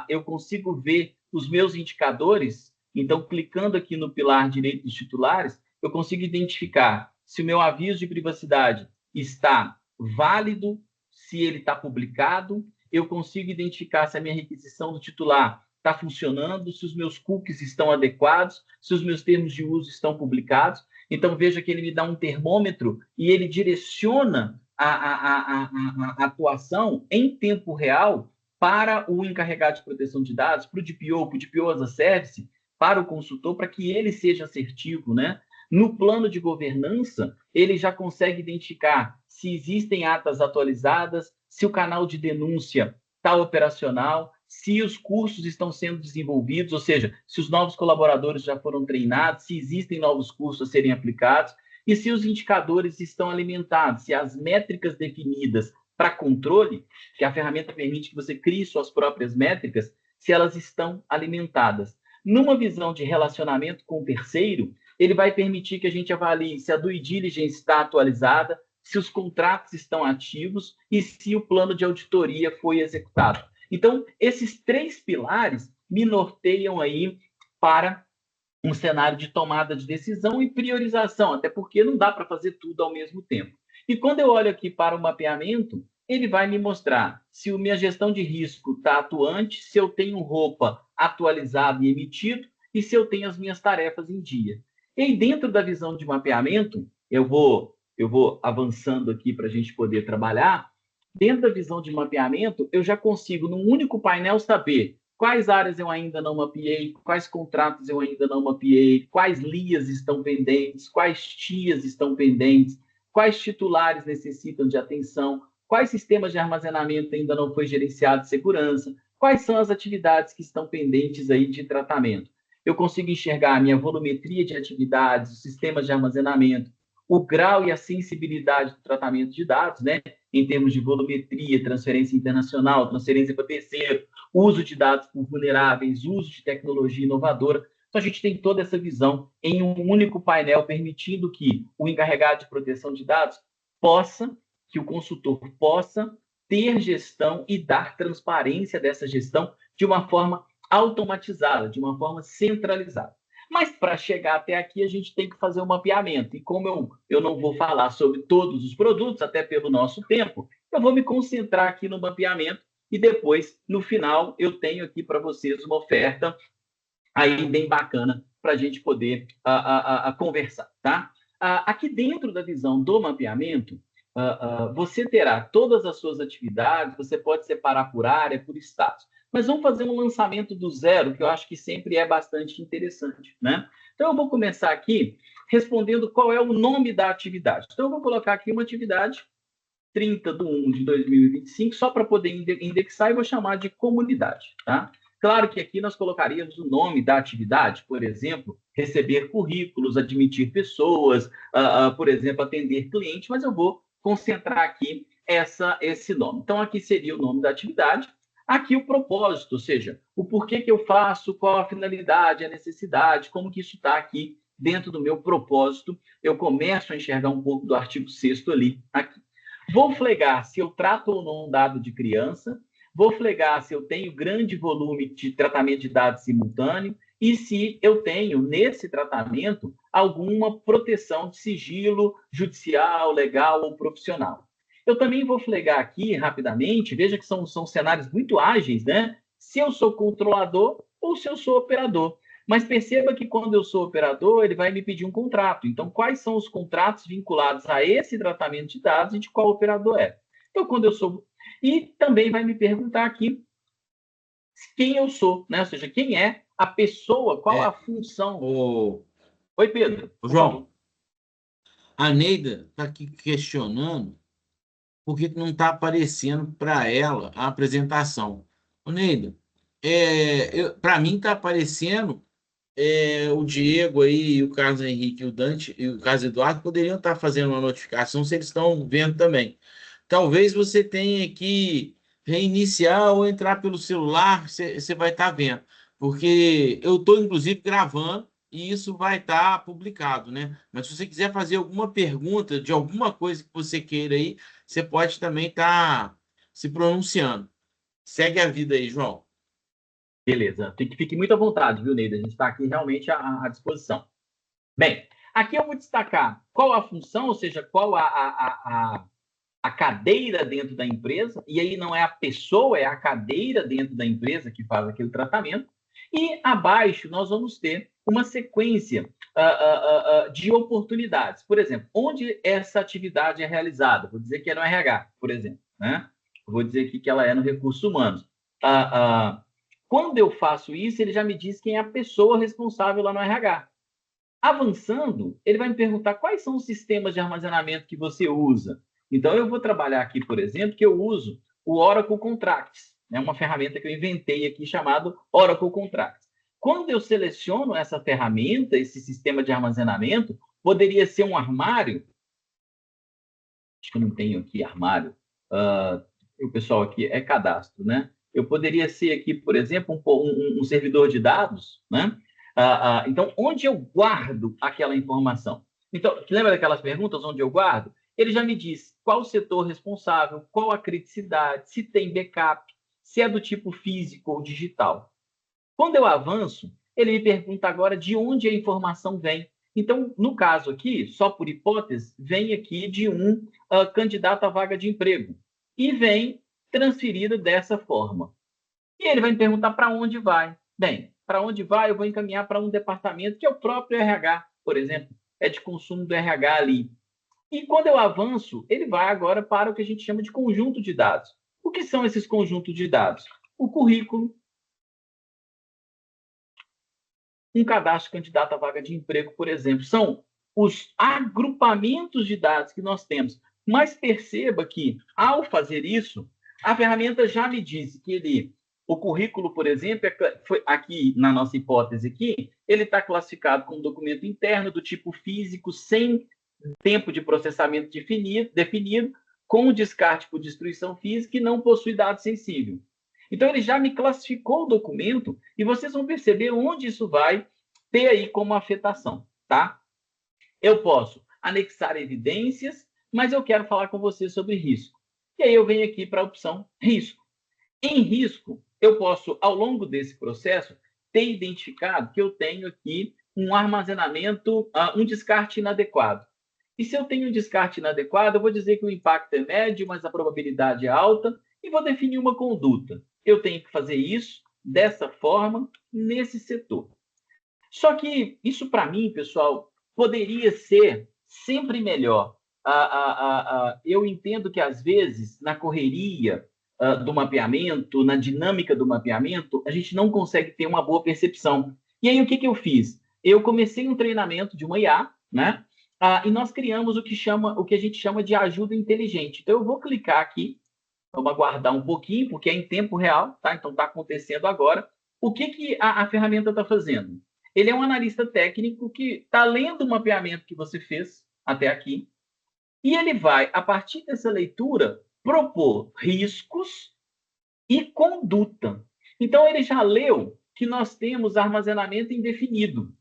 eu consigo ver os meus indicadores. Então, clicando aqui no pilar direitos dos titulares, eu consigo identificar se o meu aviso de privacidade está válido, se ele está publicado. Eu consigo identificar se a minha requisição do titular está funcionando, se os meus cookies estão adequados, se os meus termos de uso estão publicados. Então, veja que ele me dá um termômetro e ele direciona a atuação em tempo real para o encarregado de proteção de dados, para o DPO as a Service, para o consultor, para que ele seja assertivo, né? No plano de governança, ele já consegue identificar se existem atas atualizadas, se o canal de denúncia está operacional, se os cursos estão sendo desenvolvidos, ou seja, se os novos colaboradores já foram treinados, se existem novos cursos a serem aplicados, e se os indicadores estão alimentados, se as métricas definidas para controle, que a ferramenta permite que você crie suas próprias métricas, se elas estão alimentadas. Numa visão de relacionamento com o terceiro, ele vai permitir que a gente avalie se a due diligence está atualizada, se os contratos estão ativos e se o plano de auditoria foi executado. Então, esses 3 pilares me norteiam aí para um cenário de tomada de decisão e priorização, até porque não dá para fazer tudo ao mesmo tempo. E quando eu olho aqui para o mapeamento, ele vai me mostrar se a minha gestão de risco está atuante, se eu tenho roupa atualizada e emitido e se eu tenho as minhas tarefas em dia. E aí, dentro da visão de mapeamento, eu vou avançando aqui para a gente poder trabalhar. Dentro da visão de mapeamento, eu já consigo, num único painel, saber quais áreas eu ainda não mapeei, quais contratos eu ainda não mapeei, quais lias estão pendentes, quais TIAs estão pendentes, quais titulares necessitam de atenção, quais sistemas de armazenamento ainda não foi gerenciado de segurança, quais são as atividades que estão pendentes aí de tratamento. Eu consigo enxergar a minha volumetria de atividades, os sistemas de armazenamento, o grau e a sensibilidade do tratamento de dados, né? Em termos de volumetria, transferência internacional, transferência para terceiro, uso de dados por vulneráveis, uso de tecnologia inovadora. Então, a gente tem toda essa visão em um único painel, permitindo que o encarregado de proteção de dados que o consultor possa ter gestão e dar transparência dessa gestão de uma forma automatizada, de uma forma centralizada. Mas para chegar até aqui, a gente tem que fazer um mapeamento. E como eu não vou falar sobre todos os produtos, até pelo nosso tempo, eu vou me concentrar aqui no mapeamento e depois, no final, eu tenho aqui para vocês uma oferta aí bem bacana para a gente poder conversar, tá? Aqui dentro da visão do mapeamento, você terá todas as suas atividades, você pode separar por área, por status. Mas vamos fazer um lançamento do zero, que eu acho que sempre é bastante interessante, né? Então, eu vou começar aqui respondendo qual é o nome da atividade. Então, eu vou colocar aqui uma atividade 30/1/2025, só para poder indexar, e vou chamar de comunidade, tá? Claro que aqui nós colocaríamos o nome da atividade, por exemplo, receber currículos, admitir pessoas, por exemplo, atender cliente, mas eu vou concentrar aqui esse nome. Então, aqui seria o nome da atividade, aqui o propósito, ou seja, o porquê que eu faço, qual a finalidade, a necessidade, como que isso está aqui dentro do meu propósito. Eu começo a enxergar um pouco do artigo 6º ali, aqui. Vou flegar se eu trato ou não um dado de criança, vou flegar se eu tenho grande volume de tratamento de dados simultâneo e se eu tenho, nesse tratamento, alguma proteção de sigilo judicial, legal ou profissional. Eu também vou flegar aqui, rapidamente, veja que são cenários muito ágeis, né? Se eu sou controlador ou se eu sou operador. Mas perceba que quando eu sou operador, ele vai me pedir um contrato. Então, quais são os contratos vinculados a esse tratamento de dados e de qual operador é? Então, quando eu sou... E também vai me perguntar aqui quem eu sou, né? Ou seja, quem é a pessoa, qual a função. Oi, Pedro. João, a Neida está aqui questionando por que não está aparecendo para ela a apresentação. Ô, Neida, para mim está aparecendo o Diego aí, o Carlos Henrique, o Dante e o Carlos Eduardo poderiam estar fazendo uma notificação se eles estão vendo também. Talvez você tenha que reiniciar ou entrar pelo celular, você vai estar vendo. Porque eu estou, inclusive, gravando e isso vai estar publicado, né? Mas se você quiser fazer alguma pergunta de alguma coisa que você queira aí, você pode também estar se pronunciando. Segue a vida aí, João. Beleza. Fique muito à vontade, viu, Neida? A gente está aqui realmente à disposição. Bem, aqui eu vou destacar qual a função, ou seja, qual a cadeira dentro da empresa, e aí não é a pessoa, é a cadeira dentro da empresa que faz aquele tratamento. E abaixo nós vamos ter uma sequência de oportunidades. Por exemplo, onde essa atividade é realizada? Vou dizer que é no RH, por exemplo, né? Vou dizer aqui que ela é no Recursos Humanos. Quando eu faço isso, ele já me diz quem é a pessoa responsável lá no RH. Avançando, ele vai me perguntar quais são os sistemas de armazenamento que você usa. Então, eu vou trabalhar aqui, por exemplo, que eu uso o Oracle Contracts, né? Uma ferramenta que eu inventei aqui chamado Oracle Contracts. Quando eu seleciono essa ferramenta, esse sistema de armazenamento, poderia ser um armário. Acho que eu não tenho aqui armário. O pessoal aqui é cadastro, né? Eu poderia ser aqui, por exemplo, um servidor de dados, né? Então, onde eu guardo aquela informação? Então, lembra daquelas perguntas onde eu guardo? Ele já me diz qual o setor responsável, qual a criticidade, se tem backup, se é do tipo físico ou digital. Quando eu avanço, ele me pergunta agora de onde a informação vem. Então, no caso aqui, só por hipótese, vem aqui de um candidato à vaga de emprego e vem transferido dessa forma. E ele vai me perguntar para onde vai. Bem, para onde vai, eu vou encaminhar para um departamento que é o próprio RH, por exemplo, é de consumo do RH ali. E quando eu avanço, ele vai agora para o que a gente chama de conjunto de dados. O que são esses conjuntos de dados? O currículo, um cadastro candidato à vaga de emprego, por exemplo. São os agrupamentos de dados que nós temos. Mas perceba que, ao fazer isso, a ferramenta já me disse que o currículo, por exemplo, foi aqui na nossa hipótese aqui, ele está classificado como documento interno do tipo físico, sem tempo de processamento definido, com descarte por destruição física e não possui dado sensível. Então, ele já me classificou o documento e vocês vão perceber onde isso vai ter aí como afetação, tá? Eu posso anexar evidências, mas eu quero falar com você sobre risco. E aí eu venho aqui para a opção risco. Em risco, eu posso, ao longo desse processo, ter identificado que eu tenho aqui um armazenamento, um descarte inadequado. E se eu tenho um descarte inadequado, eu vou dizer que o impacto é médio, mas a probabilidade é alta, e vou definir uma conduta. Eu tenho que fazer isso dessa forma, nesse setor. Só que isso, para mim, pessoal, poderia ser sempre melhor. eu entendo que, às vezes, na correria do mapeamento, na dinâmica do mapeamento, a gente não consegue ter uma boa percepção. E aí, o que eu fiz? Eu comecei um treinamento de uma IA, né? E nós criamos o que a gente chama de ajuda inteligente. Então, eu vou clicar aqui, vamos aguardar um pouquinho, porque é em tempo real, tá? Então, está acontecendo agora. O que a ferramenta está fazendo? Ele é um analista técnico que está lendo o mapeamento que você fez até aqui, e ele vai, a partir dessa leitura, propor riscos e conduta. Então, ele já leu que nós temos armazenamento indefinido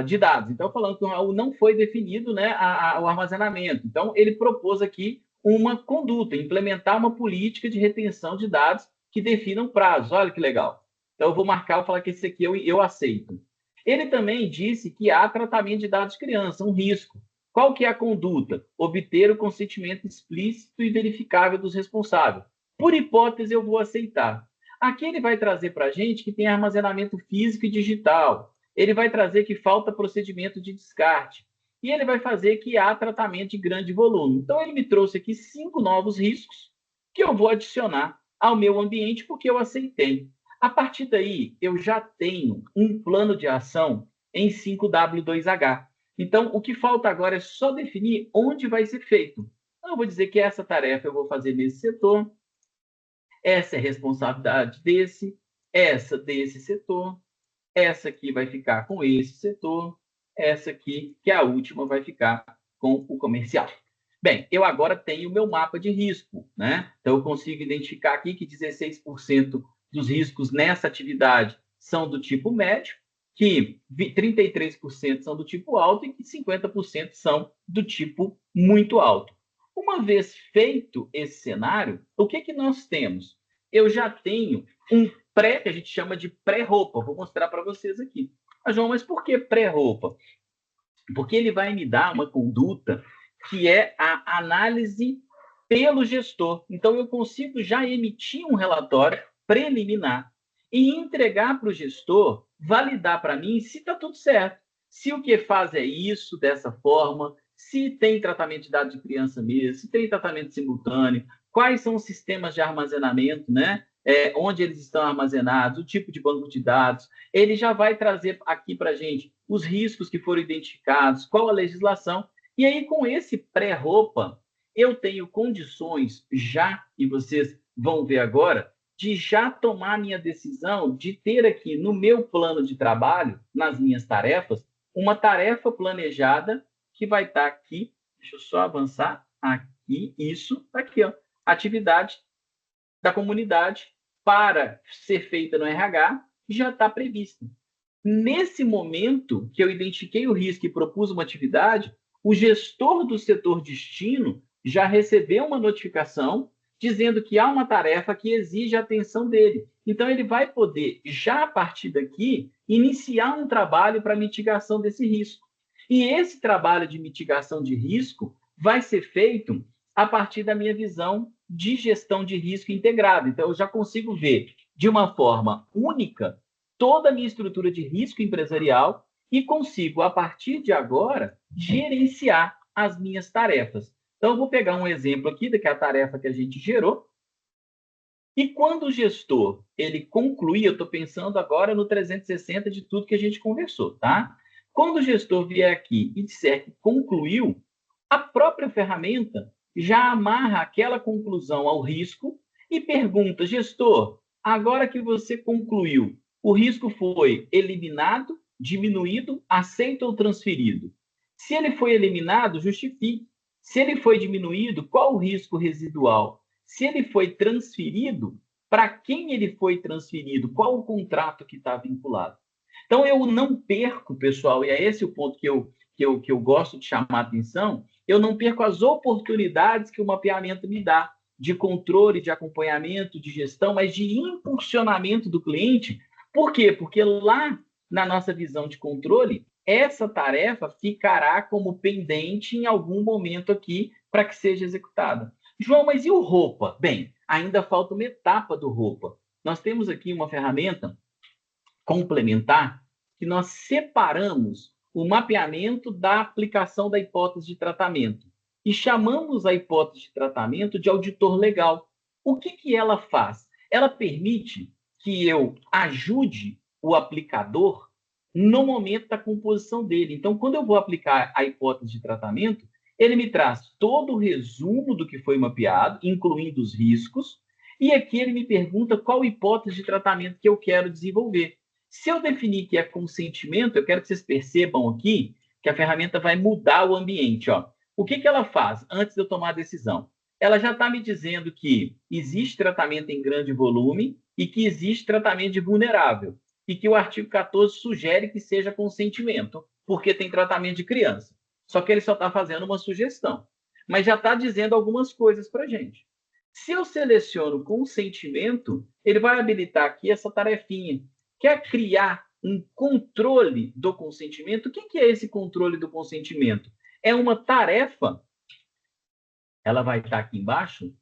de dados. Então, falando que não foi definido, né, o armazenamento. Então, ele propôs aqui uma conduta, implementar uma política de retenção de dados que definam prazos. Olha que legal. Então, eu vou marcar, vou falar que esse aqui eu aceito. Ele também disse que há tratamento de dados de criança, um risco. Qual que é a conduta? Obter o consentimento explícito e verificável dos responsáveis. Por hipótese, eu vou aceitar. Aqui ele vai trazer para a gente que tem armazenamento físico e digital. Ele vai trazer que falta procedimento de descarte. E ele vai fazer que há tratamento de grande volume. Então, ele me trouxe aqui 5 novos riscos que eu vou adicionar ao meu ambiente porque eu aceitei. A partir daí, eu já tenho um plano de ação em 5W2H. Então, o que falta agora é só definir onde vai ser feito. Então, eu vou dizer que essa tarefa eu vou fazer nesse setor, essa é a responsabilidade desse setor, essa aqui vai ficar com esse setor, essa aqui, que é a última, vai ficar com o comercial. Bem, eu agora tenho o meu mapa de risco, né? Então, eu consigo identificar aqui que 16% dos riscos nessa atividade são do tipo médio, que 33% são do tipo alto e que 50% são do tipo muito alto. Uma vez feito esse cenário, o que nós temos? Eu já tenho um que a gente chama de pré-roupa. Vou mostrar para vocês aqui. João, mas por que pré-roupa? Porque ele vai me dar uma conduta que é a análise pelo gestor. Então, eu consigo já emitir um relatório preliminar e entregar para o gestor, validar para mim se está tudo certo. Se o que faz é isso, dessa forma, se tem tratamento de dados de criança mesmo, se tem tratamento simultâneo, quais são os sistemas de armazenamento, né? Onde eles estão armazenados, o tipo de banco de dados. Ele já vai trazer aqui para a gente os riscos que foram identificados, qual a legislação. E aí, com esse pré-roupa, eu tenho condições já, e vocês vão ver agora, de já tomar minha decisão de ter aqui no meu plano de trabalho, nas minhas tarefas, uma tarefa planejada que vai estar aqui. Deixa eu só avançar aqui, isso, aqui, ó, atividade da comunidade para ser feita no RH já está prevista. Nesse momento que eu identifiquei o risco e propus uma atividade, o gestor do setor destino já recebeu uma notificação dizendo que há uma tarefa que exige a atenção dele. Então, ele vai poder, já a partir daqui, iniciar um trabalho para mitigação desse risco. E esse trabalho de mitigação de risco vai ser feito a partir da minha visão de gestão de risco integrado. Então, eu já consigo ver de uma forma única toda a minha estrutura de risco empresarial e consigo, a partir de agora, gerenciar as minhas tarefas. Então, eu vou pegar um exemplo aqui, que é a tarefa que a gente gerou. E quando o gestor ele concluir, eu estou pensando agora no 360 de tudo que a gente conversou, tá? Quando o gestor vier aqui e disser que concluiu, a própria ferramenta já amarra aquela conclusão ao risco e pergunta, gestor, agora que você concluiu, o risco foi eliminado, diminuído, aceito ou transferido? Se ele foi eliminado, justifique. Se ele foi diminuído, qual o risco residual? Se ele foi transferido, para quem ele foi transferido? Qual o contrato que está vinculado? Então, eu não perco, pessoal, e é esse o ponto que eu gosto de chamar a atenção, eu não perco as oportunidades que o mapeamento me dá de controle, de acompanhamento, de gestão, mas de impulsionamento do cliente. Por quê? Porque lá, na nossa visão de controle, essa tarefa ficará como pendente em algum momento aqui para que seja executada. João, mas e o roupa? Bem, ainda falta uma etapa do roupa. Nós temos aqui uma ferramenta complementar que nós separamos o mapeamento da aplicação da hipótese de tratamento. E chamamos a hipótese de tratamento de auditor legal. O que ela faz? Ela permite que eu ajude o aplicador no momento da composição dele. Então, quando eu vou aplicar a hipótese de tratamento, ele me traz todo o resumo do que foi mapeado, incluindo os riscos, e aqui ele me pergunta qual hipótese de tratamento que eu quero desenvolver. Se eu definir que é consentimento, eu quero que vocês percebam aqui que a ferramenta vai mudar o ambiente. Ó. O que ela faz antes de eu tomar a decisão? Ela já está me dizendo que existe tratamento em grande volume e que existe tratamento de vulnerável. E que o artigo 14 sugere que seja consentimento, porque tem tratamento de criança. Só que ele só está fazendo uma sugestão. Mas já está dizendo algumas coisas para a gente. Se eu seleciono consentimento, ele vai habilitar aqui essa tarefinha. Quer criar um controle do consentimento? O que é esse controle do consentimento? É uma tarefa. Ela vai estar aqui embaixo.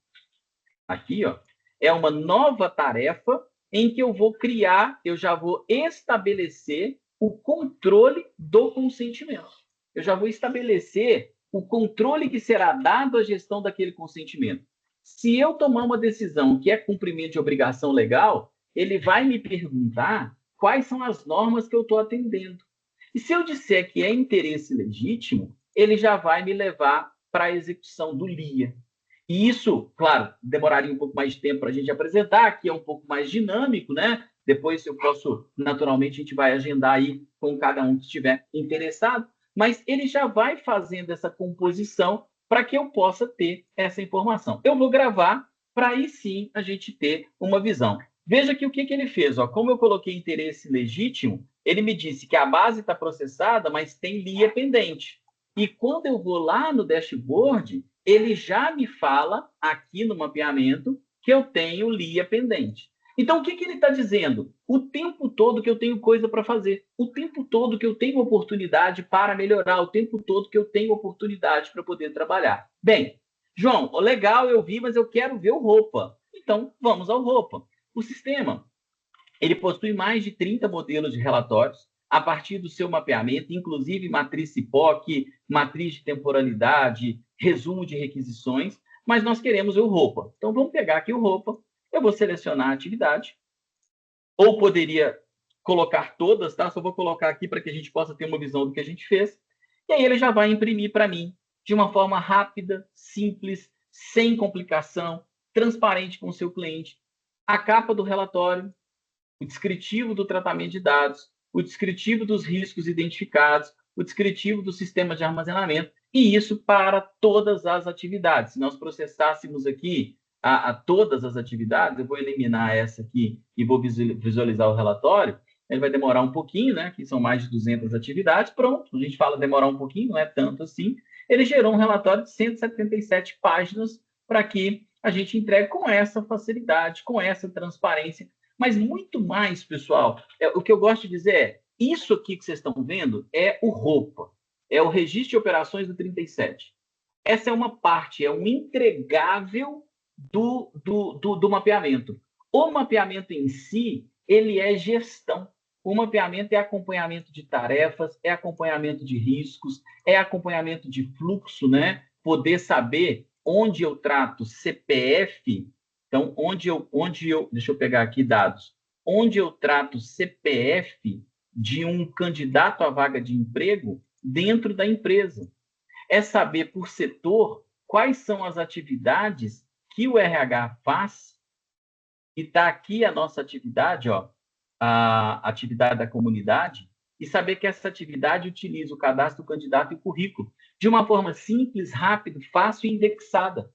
Aqui, ó. É uma nova tarefa em que eu vou criar, eu já vou estabelecer o controle do consentimento. Eu já vou estabelecer o controle que será dado à gestão daquele consentimento. Se eu tomar uma decisão que é cumprimento de obrigação legal, ele vai me perguntar quais são as normas que eu estou atendendo. E se eu disser que é interesse legítimo, ele já vai me levar para a execução do LIA. E isso, claro, demoraria um pouco mais de tempo para a gente apresentar, aqui é um pouco mais dinâmico, né? Depois eu posso, naturalmente, a gente vai agendar aí com cada um que estiver interessado, mas ele já vai fazendo essa composição para que eu possa ter essa informação. Eu vou gravar para aí sim a gente ter uma visão. Veja aqui o que ele fez. Ó. Como eu coloquei interesse legítimo, ele me disse que a base está processada, mas tem LIA pendente. E quando eu vou lá no dashboard, ele já me fala aqui no mapeamento que eu tenho LIA pendente. Então, o que ele está dizendo? O tempo todo que eu tenho coisa para fazer, o tempo todo que eu tenho oportunidade para melhorar, o tempo todo que eu tenho oportunidade para poder trabalhar. Bem, João, legal, eu vi, mas eu quero ver o roupa. Então, vamos ao roupa. O sistema, ele possui mais de 30 modelos de relatórios a partir do seu mapeamento, inclusive matriz CIPOC, matriz de temporalidade, resumo de requisições, mas nós queremos ver o roupa. Então, vamos pegar aqui o roupa. Eu vou selecionar a atividade, ou poderia colocar todas, tá? Só vou colocar aqui para que a gente possa ter uma visão do que a gente fez. E aí ele já vai imprimir para mim de uma forma rápida, simples, sem complicação, transparente com o seu cliente, a capa do relatório, o descritivo do tratamento de dados, o descritivo dos riscos identificados, o descritivo do sistema de armazenamento, e isso para todas as atividades. Se nós processássemos aqui a todas as atividades, eu vou eliminar essa aqui e vou visualizar o relatório, ele vai demorar um pouquinho, né? Que são mais de 200 atividades. Pronto, a gente fala demorar um pouquinho, não é tanto assim. Ele gerou um relatório de 177 páginas para que a gente entregue com essa facilidade, com essa transparência. Mas muito mais, pessoal, o que eu gosto de dizer é, isso aqui que vocês estão vendo é o roupa, é o registro de operações do 37. Essa é uma parte, é um entregável do mapeamento. O mapeamento em si, ele é gestão. O mapeamento é acompanhamento de tarefas, é acompanhamento de riscos, é acompanhamento de fluxo, né? Poder saber onde eu trato CPF, então, deixa eu pegar aqui dados, onde eu trato CPF de um candidato à vaga de emprego dentro da empresa. É saber por setor quais são as atividades que o RH faz, e está aqui a nossa atividade, ó, a atividade da comunidade, e saber que essa atividade utiliza o cadastro do candidato e o currículo de uma forma simples, rápida, fácil e indexada,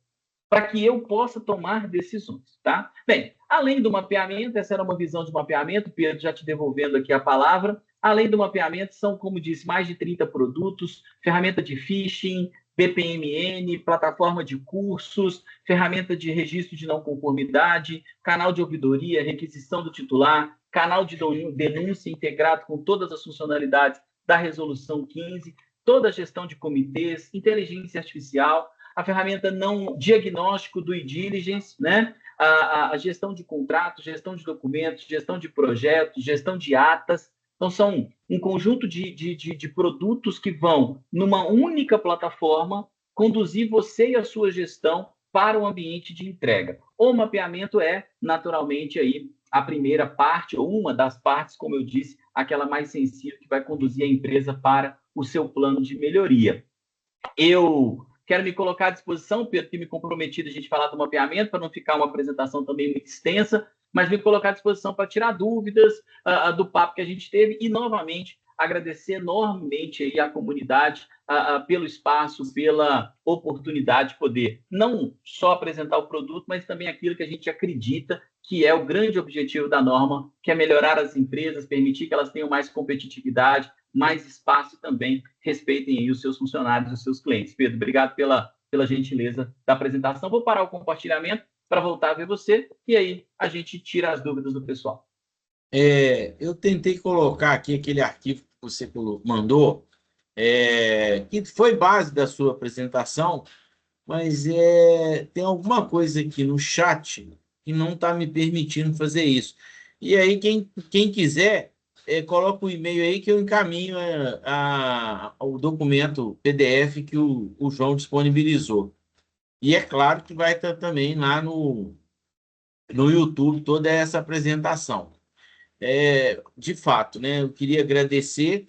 para que eu possa tomar decisões, tá? Bem, além do mapeamento, essa era uma visão de mapeamento, Pedro, já te devolvendo aqui a palavra. Além do mapeamento, são, como disse, mais de 30 produtos, ferramenta de phishing, BPMN, plataforma de cursos, ferramenta de registro de não conformidade, canal de ouvidoria, requisição do titular, canal de denúncia integrado com todas as funcionalidades da Resolução 15, toda a gestão de comitês, inteligência artificial, a ferramenta não diagnóstico do e-diligence, né? A gestão de contratos, gestão de documentos, gestão de projetos, gestão de atas, Então, são um conjunto de produtos que vão, numa única plataforma, conduzir você e a sua gestão para um ambiente de entrega. O mapeamento é, naturalmente, aí a primeira parte, ou uma das partes, como eu disse, aquela mais sensível que vai conduzir a empresa para o seu plano de melhoria. Eu quero me colocar à disposição, Pedro, que me comprometi a gente falar do mapeamento, para não ficar uma apresentação também muito extensa, mas me colocar à disposição para tirar dúvidas do papo que a gente teve e, novamente, agradecer enormemente aí à comunidade pelo espaço, pela oportunidade de poder não só apresentar o produto, mas também aquilo que a gente acredita que é o grande objetivo da norma, que é melhorar as empresas, permitir que elas tenham mais competitividade, mais espaço e também respeitem aí os seus funcionários, os seus clientes. Pedro, obrigado pela gentileza da apresentação. Vou parar o compartilhamento para voltar a ver você e aí a gente tira as dúvidas do pessoal. Eu tentei colocar aqui aquele arquivo que você mandou, que foi base da sua apresentação, mas tem alguma coisa aqui no chat que não está me permitindo fazer isso. E aí, quem quiser, coloca o e-mail aí que eu encaminho o documento PDF que o João disponibilizou. E é claro que vai estar também lá no YouTube toda essa apresentação. De fato, né, eu queria agradecer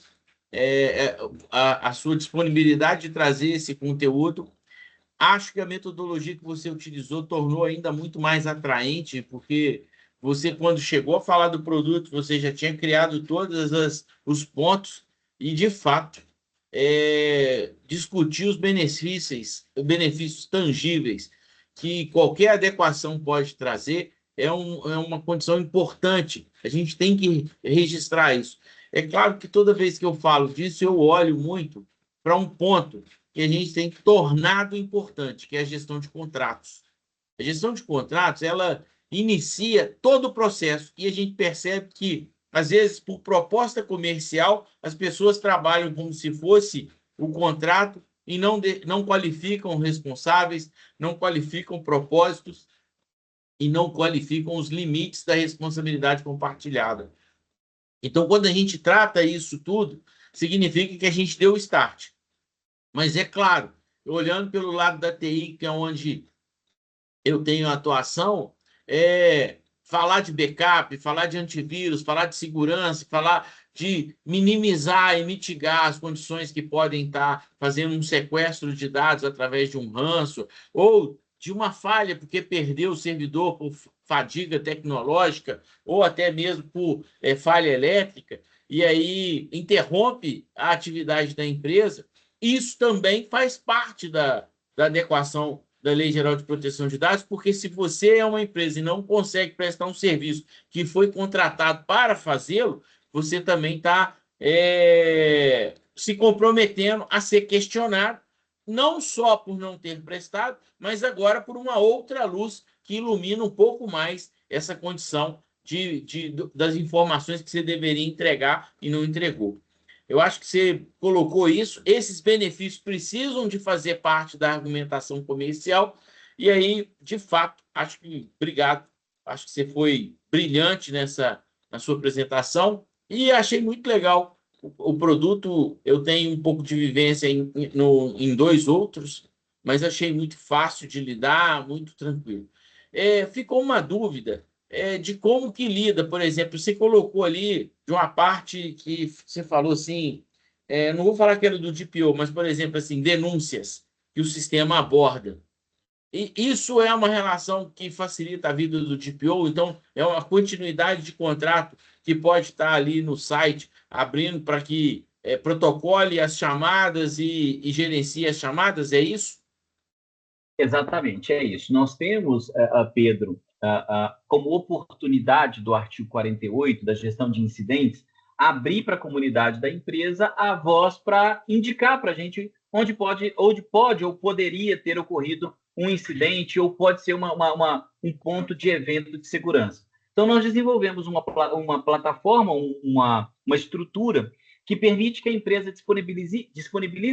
a sua disponibilidade de trazer esse conteúdo. Acho que a metodologia que você utilizou tornou ainda muito mais atraente, porque você, quando chegou a falar do produto, você já tinha criado todos os pontos e, de fato, discutir os benefícios tangíveis que qualquer adequação pode trazer é uma condição importante. A gente tem que registrar isso. É claro que toda vez que eu falo disso, eu olho muito para um ponto que a gente tem tornado importante, que é a gestão de contratos. A gestão de contratos, ela inicia todo o processo e a gente percebe que, às vezes, por proposta comercial, as pessoas trabalham como se fosse o contrato e não qualificam responsáveis, não qualificam propósitos e não qualificam os limites da responsabilidade compartilhada. Então, quando a gente trata isso tudo, significa que a gente deu o start. Mas é claro, olhando pelo lado da TI, que é onde eu tenho atuação, falar de backup, falar de antivírus, falar de segurança, falar de minimizar e mitigar as condições que podem estar fazendo um sequestro de dados através de um ranço, ou de uma falha porque perdeu o servidor por fadiga tecnológica, ou até mesmo por falha elétrica, e aí interrompe a atividade da empresa. Isso também faz parte da adequação da Lei Geral de Proteção de Dados, porque se você é uma empresa e não consegue prestar um serviço que foi contratado para fazê-lo, você também está se comprometendo a ser questionado, não só por não ter prestado, mas agora por uma outra luz que ilumina um pouco mais essa condição das informações que você deveria entregar e não entregou. Eu acho que você colocou isso. Esses benefícios precisam de fazer parte da argumentação comercial. E aí, de fato, acho que, obrigado. Acho que você foi brilhante na sua apresentação e achei muito legal o produto. Eu tenho um pouco de vivência em dois outros, mas achei muito fácil de lidar, muito tranquilo. Ficou uma dúvida de como que lida, por exemplo, você colocou ali de uma parte que você falou assim, não vou falar que era do DPO, mas, por exemplo, assim, denúncias que o sistema aborda. E isso é uma relação que facilita a vida do DPO, então é uma continuidade de contrato que pode estar ali no site, abrindo para que protocole as chamadas e gerencie as chamadas, é isso? Exatamente, é isso. Nós temos, Pedro, como oportunidade do artigo 48 da gestão de incidentes, abrir para a comunidade da empresa a voz para indicar para a gente onde pode ou poderia ter ocorrido um incidente ou pode ser um ponto de evento de segurança. Então, nós desenvolvemos uma plataforma, uma estrutura que permite que a empresa disponibilize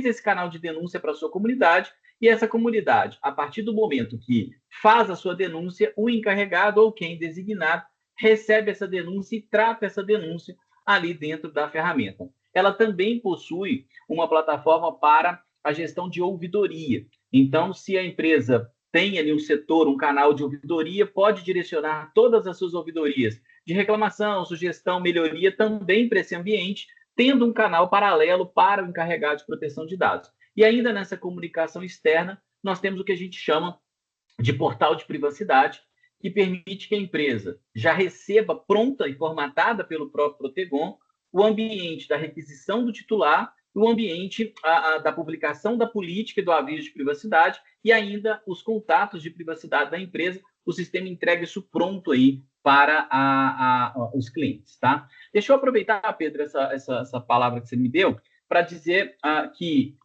esse canal de denúncia para a sua comunidade e essa comunidade, a partir do momento que faz a sua denúncia, o encarregado ou quem designado recebe essa denúncia e trata essa denúncia ali dentro da ferramenta. Ela também possui uma plataforma para a gestão de ouvidoria. Então, se a empresa tem ali um setor, um canal de ouvidoria, pode direcionar todas as suas ouvidorias de reclamação, sugestão, melhoria também para esse ambiente, tendo um canal paralelo para o encarregado de proteção de dados. E ainda nessa comunicação externa, nós temos o que a gente chama de portal de privacidade, que permite que a empresa já receba pronta e formatada pelo próprio Protegon o ambiente da requisição do titular, o ambiente da publicação da política e do aviso de privacidade e ainda os contatos de privacidade da empresa. O sistema entrega isso pronto aí para os clientes, tá? Deixa eu aproveitar, Pedro, essa palavra que você me deu para dizer que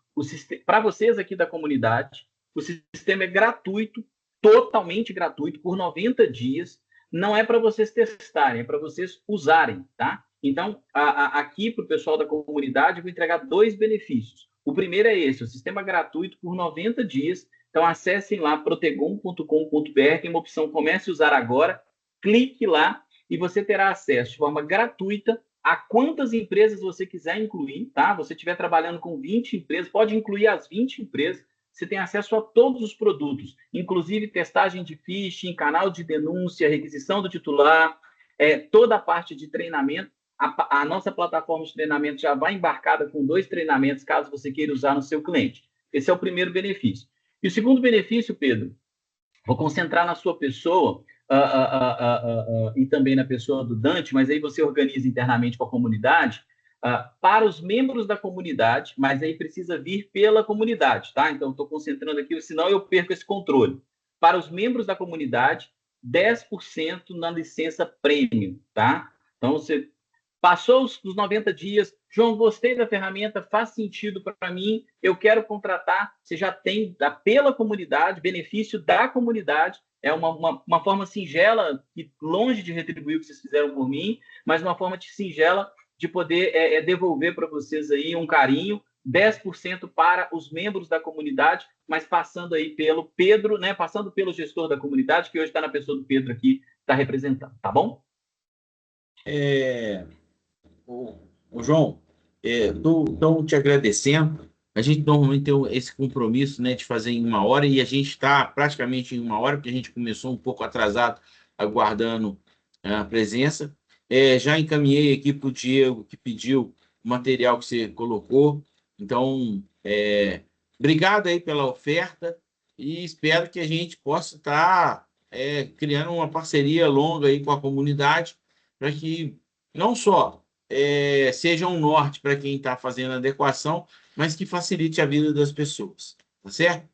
para vocês aqui da comunidade, o sistema é gratuito, totalmente gratuito, por 90 dias. Não é para vocês testarem, é para vocês usarem, tá? Então, aqui para o pessoal da comunidade, eu vou entregar 2 benefícios. O primeiro é esse, o sistema gratuito por 90 dias. Então, acessem lá protegon.com.br, tem uma opção Comece a Usar Agora, clique lá e você terá acesso de forma gratuita a quantas empresas você quiser incluir, tá? Você estiver trabalhando com 20 empresas, pode incluir as 20 empresas, você tem acesso a todos os produtos, inclusive testagem de phishing, canal de denúncia, requisição do titular, toda a parte de treinamento. A nossa plataforma de treinamento já vai embarcada com 2 treinamentos, caso você queira usar no seu cliente. Esse é o primeiro benefício. E o segundo benefício, Pedro, vou concentrar na sua pessoa e também na pessoa do Dante, mas aí você organiza internamente com a comunidade, para os membros da comunidade, mas aí precisa vir pela comunidade, tá? Então, estou concentrando aqui, senão eu perco esse controle. Para os membros da comunidade, 10% na licença premium, tá? Então, você passou os 90 dias, João, gostei da ferramenta, faz sentido para mim, eu quero contratar, você já tem pela comunidade, benefício da comunidade, é uma forma singela, e longe de retribuir o que vocês fizeram por mim, mas uma forma singela de poder devolver para vocês aí um carinho, 10% para os membros da comunidade, mas passando aí pelo Pedro, né? Passando pelo gestor da comunidade, que hoje está na pessoa do Pedro aqui, está representando, tá bom? João, estou te agradecendo. A gente normalmente tem esse compromisso, né, de fazer em 1 hora, e a gente está praticamente em 1 hora, porque a gente começou um pouco atrasado, aguardando a presença. Já encaminhei aqui para o Diego, que pediu o material que você colocou. Então, obrigado aí pela oferta e espero que a gente possa estar criando uma parceria longa aí com a comunidade, para que não só seja um norte para quem está fazendo a adequação, mas que facilite a vida das pessoas, tá certo?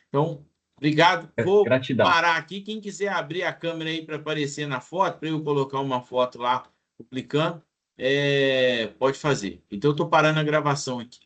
Então, obrigado. Vou Gratidão. parar aqui. Quem quiser abrir a câmera aí para aparecer na foto, para eu colocar uma foto lá, publicando, pode fazer. Então, eu estou parando a gravação aqui.